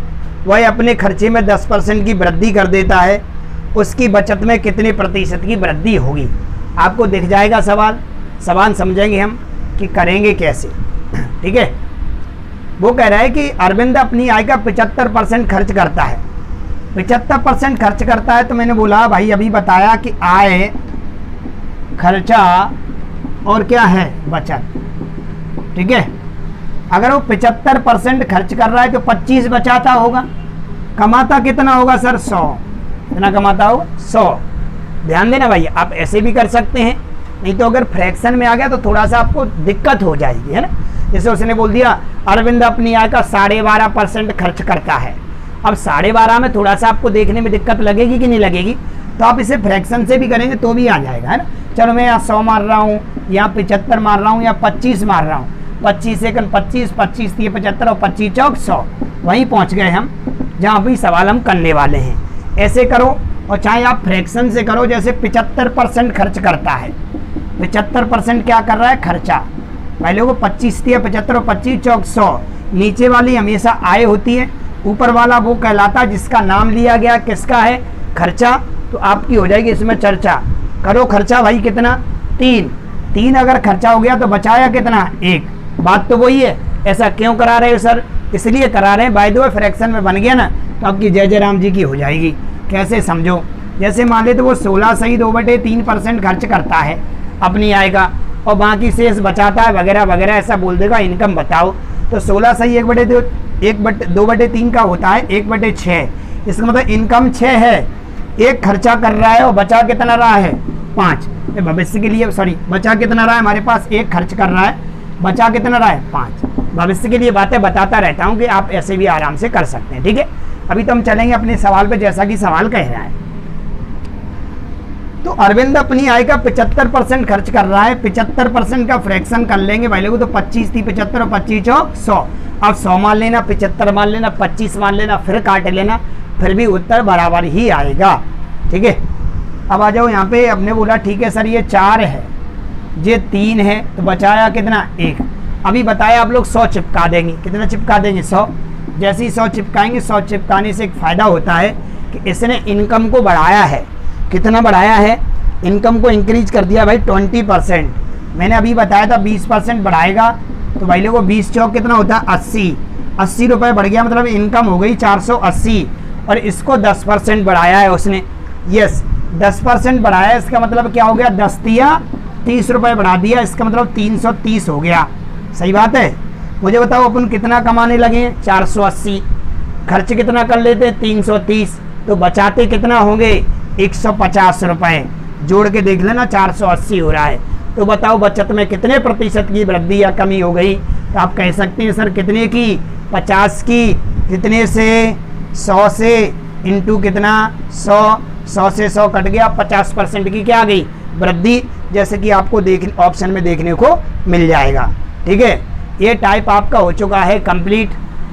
वह अपने खर्चे में 10% की वृद्धि कर देता है, उसकी बचत में कितने प्रतिशत की वृद्धि होगी। आपको दिख जाएगा सवाल, सवाल समझेंगे हम कि करेंगे कैसे। ठीक है, वो कह रहा है कि अरविंद अपनी आय का 75% खर्च करता है। 75% खर्च करता है, तो मैंने बोला भाई अभी बताया कि आय, खर्चा और क्या है, बचत। ठीक है, अगर वो 75% खर्च कर रहा है तो 25 बचाता होगा। कमाता कितना होगा सर, 100। कितना कमाता होगा, 100। ध्यान देना भाई, आप ऐसे भी कर सकते हैं, नहीं तो अगर फ्रैक्शन में आ गया तो थोड़ा सा आपको दिक्कत हो जाएगी, है ना। जैसे उसने बोल दिया अरविंद अपनी आय का 12.5% खर्च करता है। अब 12.5 में थोड़ा सा आपको देखने में दिक्कत लगेगी कि नहीं लगेगी, तो आप इसे फ्रैक्शन से भी करेंगे तो भी आ जाएगा, है ना। चलो मैं यहाँ 100 मार रहा हूँ, यहाँ 75 मार रहा हूँ, या 25 मार रहा हूँ। 25 सेकंड 25, 25 3 75 और 25 चौक 100, वहीं पहुँच गए हम जहाँ भी सवाल हम करने वाले हैं। ऐसे करो, और चाहे आप फ्रैक्शन से करो, जैसे 75% खर्च करता है, 75% क्या कर रहा है, खर्चा। भाई लोगों 25 3 75 और 25 चौक 100, नीचे वाली हमेशा आय होती है, ऊपर वाला वो कहलाता है जिसका नाम लिया गया, किसका है, खर्चा। तो आपकी हो जाएगी इसमें चर्चा। करो खर्चा भाई कितना, 3 अगर खर्चा हो गया तो बचाया कितना, 1। बात तो वही है। ऐसा क्यों करा रहे हो सर, इसलिए करा रहे हैं, बाय द वे फ्रैक्शन में बन गया ना तो आपकी जय जय राम जी की हो जाएगी। कैसे समझो, जैसे मान ले तो वो 16 सही 2/3% खर्च करता है अपनी आय का, और बाकी शेष बचाता है वगैरह वगैरह, ऐसा बोल देगा इनकम बताओ। तो 16 सही 2/3 का होता है 1/6। इसका मतलब इनकम 6 है, 1 खर्चा कर रहा है और बचा कितना रहा है, 5। भविष्य के लिए सॉरी, बचा कितना रहा है, हमारे पास 1 खर्च कर रहा है, बचा कितना रहा है, 5। भविष्य के लिए बातें बताता रहता हूँ कि आप ऐसे भी आराम से कर सकते हैं। ठीक है, अभी तो हम चलेंगे अपने सवाल पे, जैसा कि सवाल कह रहा है। तो अरविंद अपनी आय का 75% खर्च कर रहा है। 75% का फ्रैक्शन कर लेंगे भाई लोगों, तो 25 थी 75 और 25 चौक 100। अब 100 मान लेना, 75 मान लेना, 25 मान लेना, फिर काट लेना, फिर भी उत्तर बराबर ही आएगा। ठीक है, अब आ जाओ यहाँ पे। आपने बोला ठीक है सर ये 4 है, ये 3 है, तो बचाया कितना 1। अभी बताया आप लोग 100 चिपका देंगे। कितना चिपका देंगे 100। जैसे ही 100 चिपकाएंगे, 100 चिपकाने से एक फ़ायदा होता है कि इसने इनकम को बढ़ाया है। कितना बढ़ाया है? इनकम को इंक्रीज कर दिया भाई 20%। मैंने अभी बताया था 20% बढ़ाएगा, तो भाई लोगों 20 चौक कितना होता है 80। 80 रुपये बढ़ गया, मतलब इनकम हो गई 480। और इसको 10% बढ़ाया है उसने। यस, 10% बढ़ाया, इसका मतलब क्या हो गया 10 तिया 30 रुपये बढ़ा दिया, इसका मतलब 330 हो गया। सही बात है। मुझे बताओ अपन कितना कमाने लगे? 480। खर्च कितना कर लेते? 330। तो बचाते कितना होंगे? 150 रुपये। जोड़ के देख लेना, 480 हो रहा है। तो बताओ बचत में कितने प्रतिशत की वृद्धि या कमी हो गई? तो आप कह सकते हैं सर कितने की? 50 की। कितने से? 100 से। इंटू कितना? 100। 100 से 100 कट गया, 50% की क्या आ गई? वृद्धि। जैसे कि आपको ऑप्शन में देखने को मिल जाएगा। ठीक है, ये टाइप आपका हो चुका है कंप्लीट।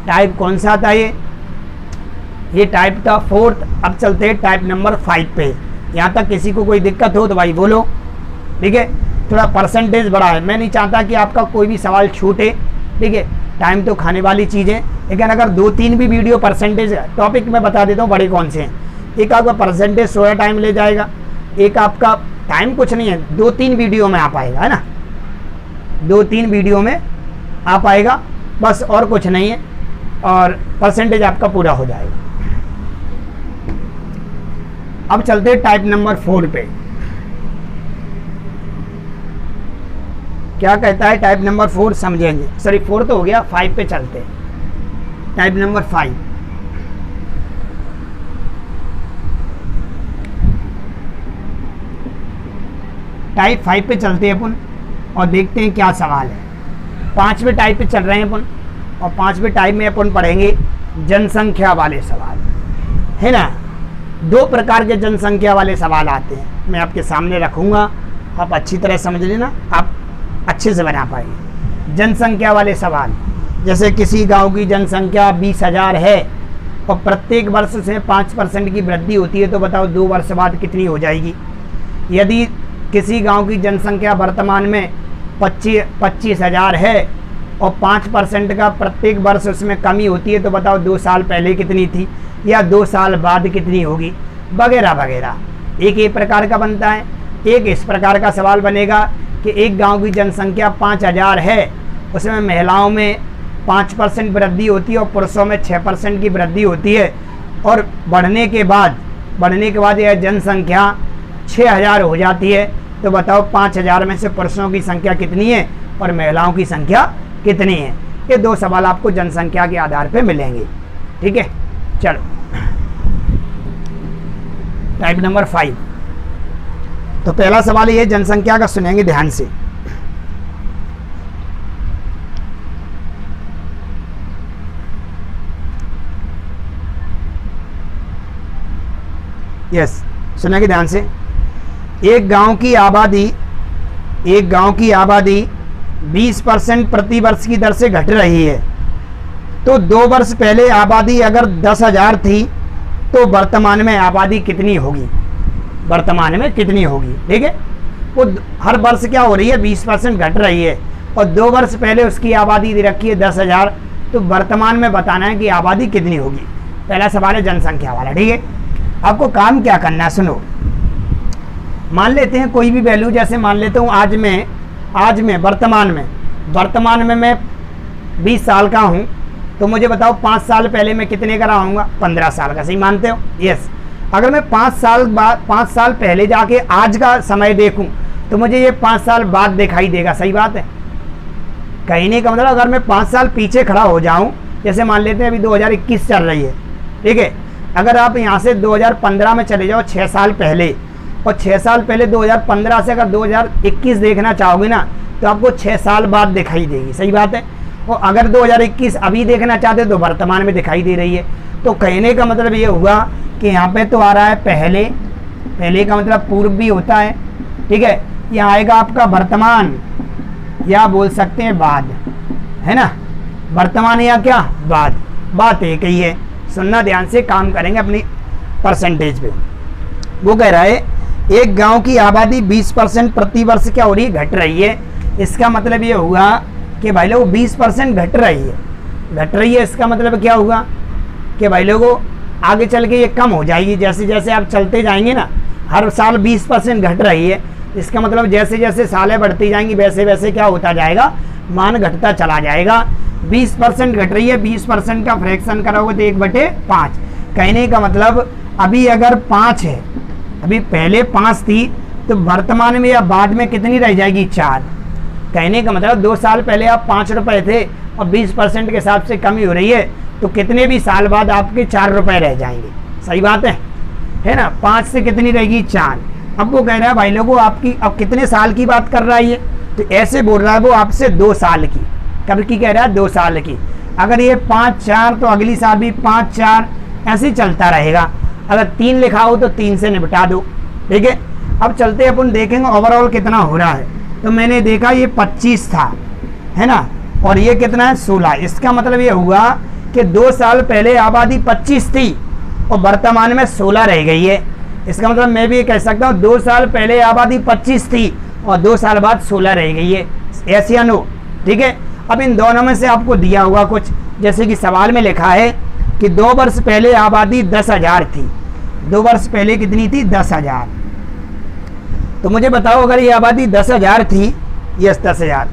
टाइप कौन सा था ये टाइप था 4th। अब चलते हैं टाइप नंबर 5 पे। यहाँ तक किसी को कोई दिक्कत हो तो भाई बोलो। ठीक है, थोड़ा परसेंटेज बढ़ा है, मैं नहीं चाहता कि आपका कोई भी सवाल छूटे। ठीक है, टाइम तो खाने वाली चीज़ है, लेकिन अगर 2-3 भी वीडियो परसेंटेज टॉपिक में बता देता हूँ बड़े कौन से हैं। एक आपका परसेंटेज 16 टाइम ले जाएगा, एक आपका टाइम कुछ नहीं है, 2-3 वीडियो में आ पाएगा, है ना, 2-3 वीडियो में आ पाएगा, बस और कुछ नहीं है, और परसेंटेज आपका पूरा हो जाएगा। अब चलते हैं टाइप नंबर 4 पे। क्या कहता है टाइप नंबर 4 समझेंगे। सॉरी 4 तो हो गया, 5 पे चलते हैं। Type number 5। टाइप 5 पे चलते हैं अपन और देखते हैं क्या सवाल है। 5वें टाइप पे चल रहे हैं अपन, और 5वें टाइप में अपन पढ़ेंगे जनसंख्या वाले सवाल, है ना। 2 प्रकार के जनसंख्या वाले सवाल आते हैं, मैं आपके सामने रखूँगा, आप अच्छी तरह समझ लेना, आप अच्छे से बना पाएंगे। जनसंख्या वाले सवाल, जैसे किसी गांव की जनसंख्या 20,000 है और प्रत्येक वर्ष से 5% की वृद्धि होती है, तो बताओ 2 वर्ष बाद कितनी हो जाएगी। यदि किसी गांव की जनसंख्या वर्तमान में 25,000 है और 5% का प्रत्येक वर्ष उसमें कमी होती है, तो बताओ 2 साल पहले कितनी थी या 2 साल बाद कितनी होगी, वगैरह वगैरह। एक ये प्रकार का बनता है। एक इस प्रकार का सवाल बनेगा कि एक गांव की जनसंख्या 5,000 है, उसमें महिलाओं में 5% वृद्धि होती है और पुरुषों में 6% की वृद्धि होती है, और बढ़ने के बाद यह जनसंख्या 6,000 हो जाती है, तो बताओ 5,000 में से पुरुषों की संख्या कितनी है और महिलाओं की संख्या कितनी है। ये 2 सवाल आपको जनसंख्या के आधार पर मिलेंगे। ठीक है, चलो टाइप नंबर 5। तो पहला सवाल ये जनसंख्या का सुनेंगे ध्यान से। यस, सुनेंगे ध्यान से। एक गांव की आबादी 20% प्रति वर्ष की दर से घट रही है, तो 2 वर्ष पहले आबादी अगर 10,000 थी, तो वर्तमान में आबादी कितनी होगी। ठीक है, वो हर वर्ष क्या हो रही है, 20% घट रही है, और 2 वर्ष पहले उसकी आबादी दे रखी है 10,000, तो वर्तमान में बताना है कि आबादी कितनी होगी। पहला सवाल है जनसंख्या वाला। ठीक है, आपको काम क्या करना है, सुनो। मान लेते हैं कोई भी वैल्यू, जैसे मान लेता हूँ आज में वर्तमान में मैं 20 साल का हूँ, तो मुझे बताओ 5 साल पहले मैं कितने का रहा हूँगा, 15 साल का। सही मानते हो? यस। अगर मैं 5 साल पहले जाके आज का समय देखूं, तो मुझे ये 5 साल बाद दिखाई देगा। सही बात है। कहने का मतलब अगर मैं 5 साल पीछे खड़ा हो जाऊं, जैसे मान लेते हैं अभी 2021 चल रही है, ठीक है, अगर आप यहाँ से 2015 में चले जाओ 6 साल पहले, और 6 साल पहले 2015 से अगर 2021 देखना चाहोगे ना, तो आपको 6 साल बाद दिखाई देगी। सही बात है। और अगर 2021 अभी देखना चाहते तो वर्तमान में दिखाई दे रही है। तो कहने का मतलब ये हुआ कि यहाँ पे तो आ रहा है पहले का मतलब पूर्व भी होता है, ठीक है। यहाँ आएगा आपका वर्तमान या बोल सकते हैं बाद, है ना, वर्तमान या क्या बाद, बात एक ही है। सुनना ध्यान से, काम करेंगे अपनी परसेंटेज पे। वो कह रहा है एक गांव की आबादी 20% प्रति वर्ष क्या हो रही है, घट रही है। इसका मतलब ये हुआ कि भाई लोग 20% घट रही है, घट रही है। इसका मतलब क्या हुआ कि भाई लोगों आगे चल के ये कम हो जाएगी। जैसे जैसे आप चलते जाएंगे ना, हर साल 20% घट रही है। इसका मतलब जैसे जैसे सालें बढ़ती जाएंगी वैसे वैसे क्या होता जाएगा, मान घटता चला जाएगा। 20% घट रही है, 20% का फ्रैक्शन करोगे तो 1/5। कहने का मतलब अभी अगर 5 है, अभी पहले 5 थी तो वर्तमान में या बाद में कितनी रह जाएगी, 4। कहने का मतलब 2 साल पहले आप 5 रुपए थे और 20% के हिसाब से कमी हो रही है तो कितने भी साल बाद आपके 4 रुपए रह जाएंगे। सही बात है ना। 5 से कितनी रहेगी, 4। अब वो कह रहा है भाई लोगों आपकी अब कितने साल की बात कर रहा है ये, तो ऐसे बोल रहा है वो आपसे 2 साल की। कब की कह रहा है, 2 साल की। अगर ये 5 4 तो अगली साल भी 5 4 ऐसे ही चलता रहेगा। अगर 3 लिखा हो तो 3 से निपटा दो, ठीक है। अब चलते अपन देखेंगे ओवरऑल कितना हो रहा है। तो मैंने देखा ये 25 था, है ना, और ये कितना है, 16। इसका मतलब ये हुआ कि 2 साल पहले आबादी 25 थी और वर्तमान में 16 रह गई है। इसका मतलब मैं भी ये कह सकता हूँ 2 साल पहले आबादी 25 थी और 2 साल बाद 16 रह गई है। ऐसे या नो, ठीक है। अब इन दोनों में से आपको दिया हुआ कुछ, जैसे कि सवाल में लिखा है कि 2 वर्ष पहले आबादी 10,000 थी। 2 वर्ष पहले कितनी थी, 10,000। तो मुझे बताओ अगर ये आबादी 10,000 थी, यस 10,000,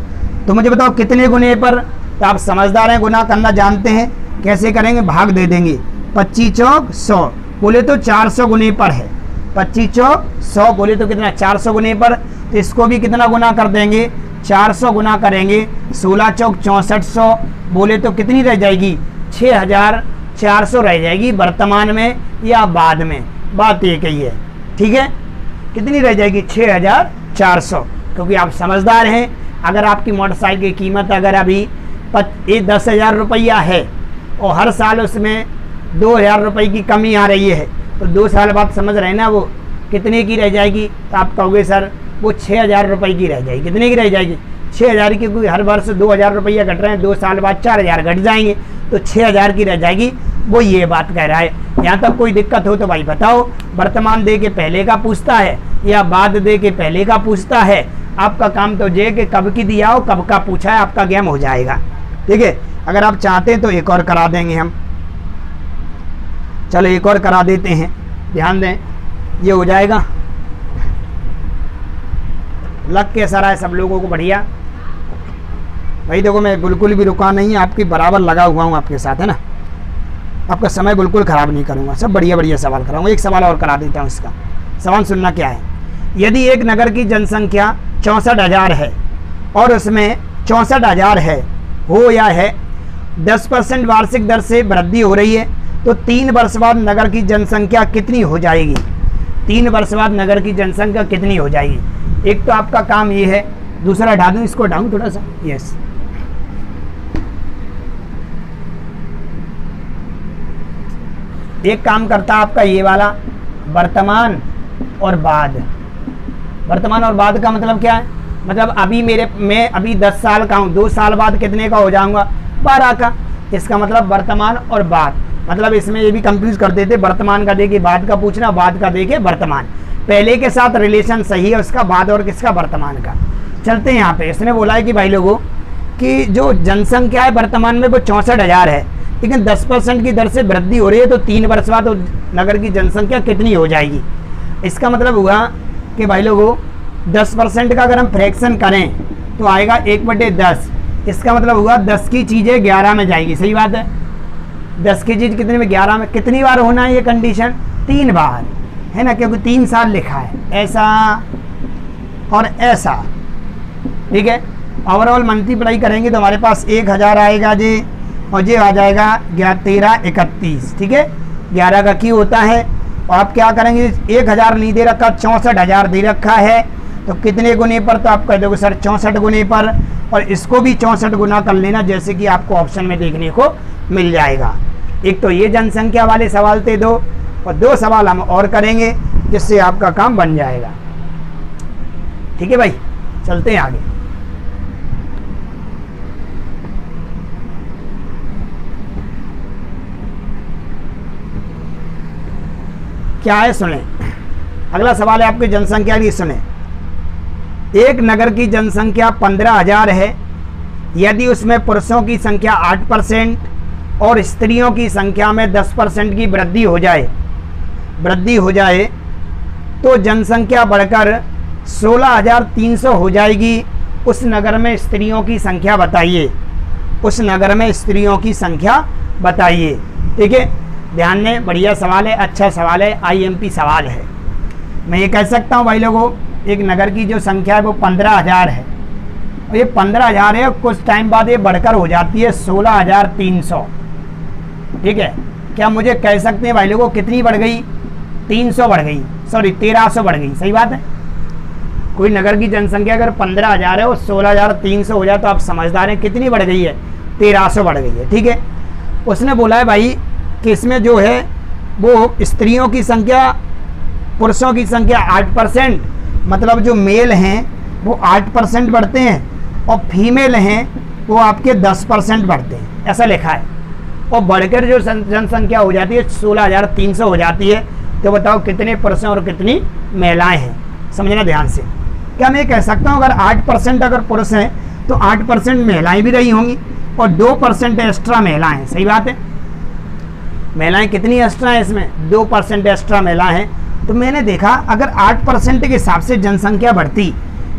तो मुझे बताओ कितने गुने पर। तो आप समझदार हैं, गुना करना जानते हैं। कैसे करेंगे, भाग दे देंगे। 25 चौक 100 बोले तो 400 गुने पर है। 25 चौक 100 बोले तो कितना, 400 गुने पर। तो इसको भी कितना गुना कर देंगे, 400 गुना करेंगे। 16 चौक 6400 बोले तो कितनी रह जाएगी, 6,400 रह जाएगी वर्तमान में या बाद में, बात एक ही है, ठीक है। कितनी रह जाएगी, 6,400। क्योंकि आप समझदार हैं, अगर आपकी मोटरसाइकिल की कीमत अगर अभी 10,000 रुपया है और हर साल उसमें 2,000 रुपये की कमी आ रही है, तो 2 साल बाद समझ रहे हैं ना वो कितने की रह जाएगी। तो आप कहोगे सर वो 6,000 रुपये की रह जाएगी। कितने की रह जाएगी, 6,000 की। क्योंकि हर वर्ष 2,000 रुपया घट रहे हैं, 2 साल बाद 4,000 घट जाएंगे, तो 6,000 की रह जाएगी। वो ये बात कह रहा है। यहाँ तक कोई दिक्कत हो तो भाई बताओ। वर्तमान दे के पहले का पूछता है या बाद दे के पहले का पूछता है। आपका काम तो ये कि कब की दिया हो, कब का पूछा है, आपका गेम हो जाएगा, ठीक है। अगर आप चाहते हैं तो एक और करा देंगे हम, चलो एक और करा देते हैं, ध्यान दें, ये हो जाएगा। लग कैसा रहा है सब लोगों को, बढ़िया भाई। देखो मैं बिल्कुल भी रुका नहीं, आपकी बराबर लगा हुआ हूँ आपके साथ, है ना। आपका समय बिल्कुल ख़राब नहीं करूँगा, सब बढ़िया बढ़िया सवाल कराऊंगा। एक सवाल और करा देता हूँ। इसका सवाल सुनना क्या है। यदि एक नगर की जनसंख्या 64,000 है और उसमें 64,000 है हो या है 10% वार्षिक दर से वृद्धि हो रही है, तो 3 वर्ष बाद नगर की जनसंख्या कितनी हो जाएगी। 3 वर्ष बाद नगर की जनसंख्या कितनी हो जाएगी। एक तो आपका काम ये है, दूसरा हटा दूँ, इसको हटाऊँ थोड़ा सा, यस। एक काम करता आपका ये वाला, वर्तमान और बाद। वर्तमान और बाद का मतलब क्या है, मतलब अभी मैं अभी 10 साल का हूँ, 2 साल बाद कितने का हो जाऊंगा, 12 का। इसका मतलब वर्तमान और बाद। मतलब इसमें ये भी कंफ्यूज कर देते, वर्तमान का देके बाद का पूछना, बाद का देके वर्तमान। पहले के साथ रिलेशन सही है उसका, बाद और किसका, वर्तमान का। चलते हैं यहाँ पे। इसने बोला है कि भाई लोगों कि जो जनसंख्या है वर्तमान में वो 64,000 है, लेकिन 10% की दर से वृद्धि हो रही है, तो 3 वर्ष बाद तो नगर की जनसंख्या कितनी हो जाएगी। इसका मतलब हुआ कि भाई लोगों 10% का अगर हम फ्रैक्शन करें तो आएगा 1/10। इसका मतलब हुआ 10 की चीज़ें 11 में जाएगी। सही बात है, 10 की चीज़ कितने में, 11 में। कितनी बार होना है ये कंडीशन, 3 बार, है ना, क्योंकि 3 साल लिखा है, ऐसा और ऐसा, ठीक है। ओवरऑल मल्टीप्लाई करेंगे तो हमारे पास 1000 आएगा जी, और ये आ जाएगा 13 31, ठीक है। 11 का क्यों होता है। और आप क्या करेंगे, 1000 नहीं दे रखा, 64,000 दे रखा है, तो कितने गुने पर, तो आप कह दोगे सर 64 गुने पर। और इसको भी 64 गुना कर लेना, जैसे कि आपको ऑप्शन में देखने को मिल जाएगा। एक तो ये जनसंख्या वाले सवाल थे 2, और 2 सवाल हम और करेंगे। जिससे आपका काम बन जाएगा। ठीक है भाई, चलते हैं आगे। क्या है सुने, अगला सवाल है आपकी जनसंख्या की। सुने, एक नगर की जनसंख्या 15,000 है। यदि उसमें पुरुषों की संख्या 8% और स्त्रियों की संख्या में 10% की वृद्धि हो जाए तो जनसंख्या बढ़कर 16,300 हो जाएगी। उस नगर में स्त्रियों की संख्या बताइए। उस नगर में स्त्रियों की संख्या बताइए। ठीक है, ध्यान में, बढ़िया सवाल है, अच्छा सवाल है, IMP सवाल है। मैं ये कह सकता हूँ भाई लोगों, एक नगर की जो संख्या है वो 15,000 है, और ये 15,000 है, कुछ टाइम बाद ये बढ़कर हो जाती है 16,300। ठीक है, क्या मुझे कह सकते हैं भाई लोगों कितनी बढ़ गई? 300 बढ़ गई, सॉरी 1300 बढ़ गई। सही बात है। कोई नगर की जनसंख्या अगर 15,000 है और 16,300 हो जाए तो आप समझदार हैं कितनी बढ़ गई है? 1300 बढ़ गई है। ठीक है, उसने बोला है भाई कि इसमें जो है वो स्त्रियों की संख्या, पुरुषों की संख्या 8%, मतलब जो मेल हैं वो 8% बढ़ते हैं और फीमेल हैं वो आपके 10% बढ़ते हैं, ऐसा लिखा है। और बढ़कर जो जनसंख्या हो जाती है 16,300 हो जाती है। तो बताओ कितने पुरुष और कितनी महिलाएं हैं? समझना ध्यान से। क्या मैं कह सकता हूँ अगर 8% अगर पुरुष हैं तो 8% महिलाएं भी रही होंगी और 2% एक्स्ट्रा महिलाएं हैं। सही बात है। महिलाएं कितनी एक्स्ट्रा है इसमें? 2% एक्स्ट्रा महिलाएं हैं। तो मैंने देखा अगर 8% के हिसाब से जनसंख्या बढ़ती,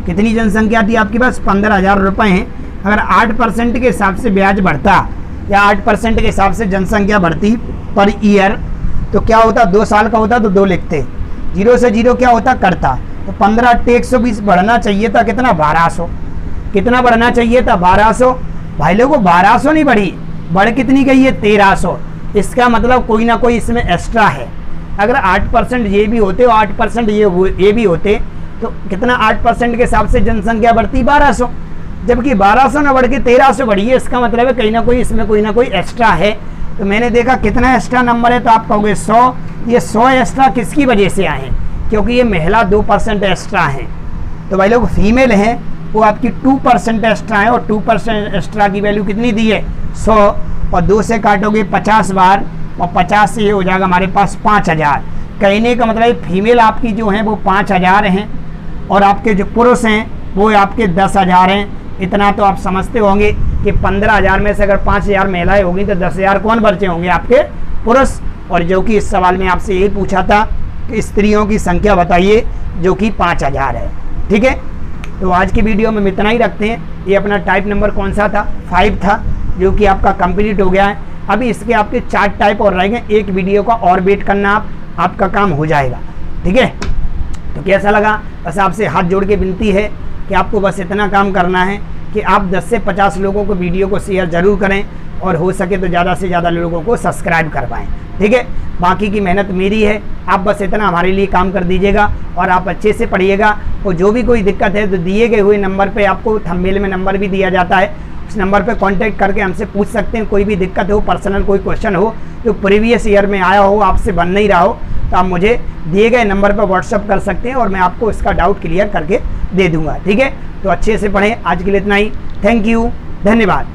कितनी जनसंख्या थी आपके पास? 15,000 रुपये हैं। अगर 8% के हिसाब से ब्याज बढ़ता या 8% के हिसाब से जनसंख्या बढ़ती पर ईयर, तो क्या होता? 2 साल का होता तो 2 लिखते, 0 से 0 क्या होता? करता। तो 15 × 120 बढ़ना चाहिए था कितना? 1200। कितना बढ़ना चाहिए था? 1200। भाई लोगों 1200 नहीं बढ़ी, बढ़ कितनी गई है? 1300। इसका मतलब कोई ना कोई इसमें एक्स्ट्रा है। अगर 8% ये भी होते और 8% ये भी होते तो कितना? 8% के हिसाब से जनसंख्या बढ़ती 1200, जबकि 1200 न बढ़ के 1300 बढ़ी है। इसका मतलब है कहीं ना कोई इसमें कोई ना कोई एक्स्ट्रा है। तो मैंने देखा कितना एक्स्ट्रा नंबर है, तो आप कहोगे 100। ये 100 एक्स्ट्रा किसकी वजह से आए हैं? क्योंकि ये महिला 2% एक्स्ट्रा हैं। तो भाई लोग फीमेल हैं वो आपकी 2% एक्स्ट्रा है, और 2% एक्स्ट्रा की वैल्यू कितनी दी है? 100। और 2 से काटोगे 50 बार, और 50 से ये हो जाएगा हमारे पास 5000। कहने का मतलब फीमेल आपकी जो है वो 5000 हैं और आपके जो पुरुष हैं वो आपके 10,000 हैं। इतना तो आप समझते होंगे कि 15,000 में से अगर 5,000 महिलाएं होंगी तो 10,000 कौन बचे होंगे? आपके पुरुष। और जो कि इस सवाल में आपसे यही पूछा था कि स्त्रियों की संख्या बताइए, जो कि 5,000 है। ठीक है, तो आज की वीडियो में इतना ही रखते हैं। ये अपना टाइप नंबर कौन सा था? 5 था, जो कि आपका कंप्लीट हो गया है। अभी इसके आपके 4 टाइप और रह गए। एक वीडियो का और वेट करना, आपका काम हो जाएगा। ठीक है, तो कैसा लगा? बस आपसे हाथ जोड़ के विनती है कि आपको बस इतना काम करना है कि आप 10 से 50 लोगों को वीडियो को शेयर ज़रूर करें, और हो सके तो ज़्यादा से ज़्यादा लोगों को सब्सक्राइब करवाएं। ठीक है, बाकी की मेहनत मेरी है, आप बस इतना हमारे लिए काम कर दीजिएगा और आप अच्छे से पढ़िएगा। और जो भी कोई दिक्कत है तो दिए गए हुए नंबर पे, आपको थंबनेल में नंबर भी दिया जाता है, उस नंबर पे कांटेक्ट करके हमसे पूछ सकते हैं। कोई भी दिक्कत हो, पर्सनल कोई क्वेश्चन हो जो प्रीवियस ईयर में आया हो, आपसे बन नहीं रहा हो, तो आप मुझे दिए गए नंबर पर व्हाट्सअप कर सकते हैं और मैं आपको इसका डाउट क्लियर करके दे दूंगा। ठीक है, तो अच्छे से पढ़ें। आज के लिए इतना ही। थैंक यू, धन्यवाद।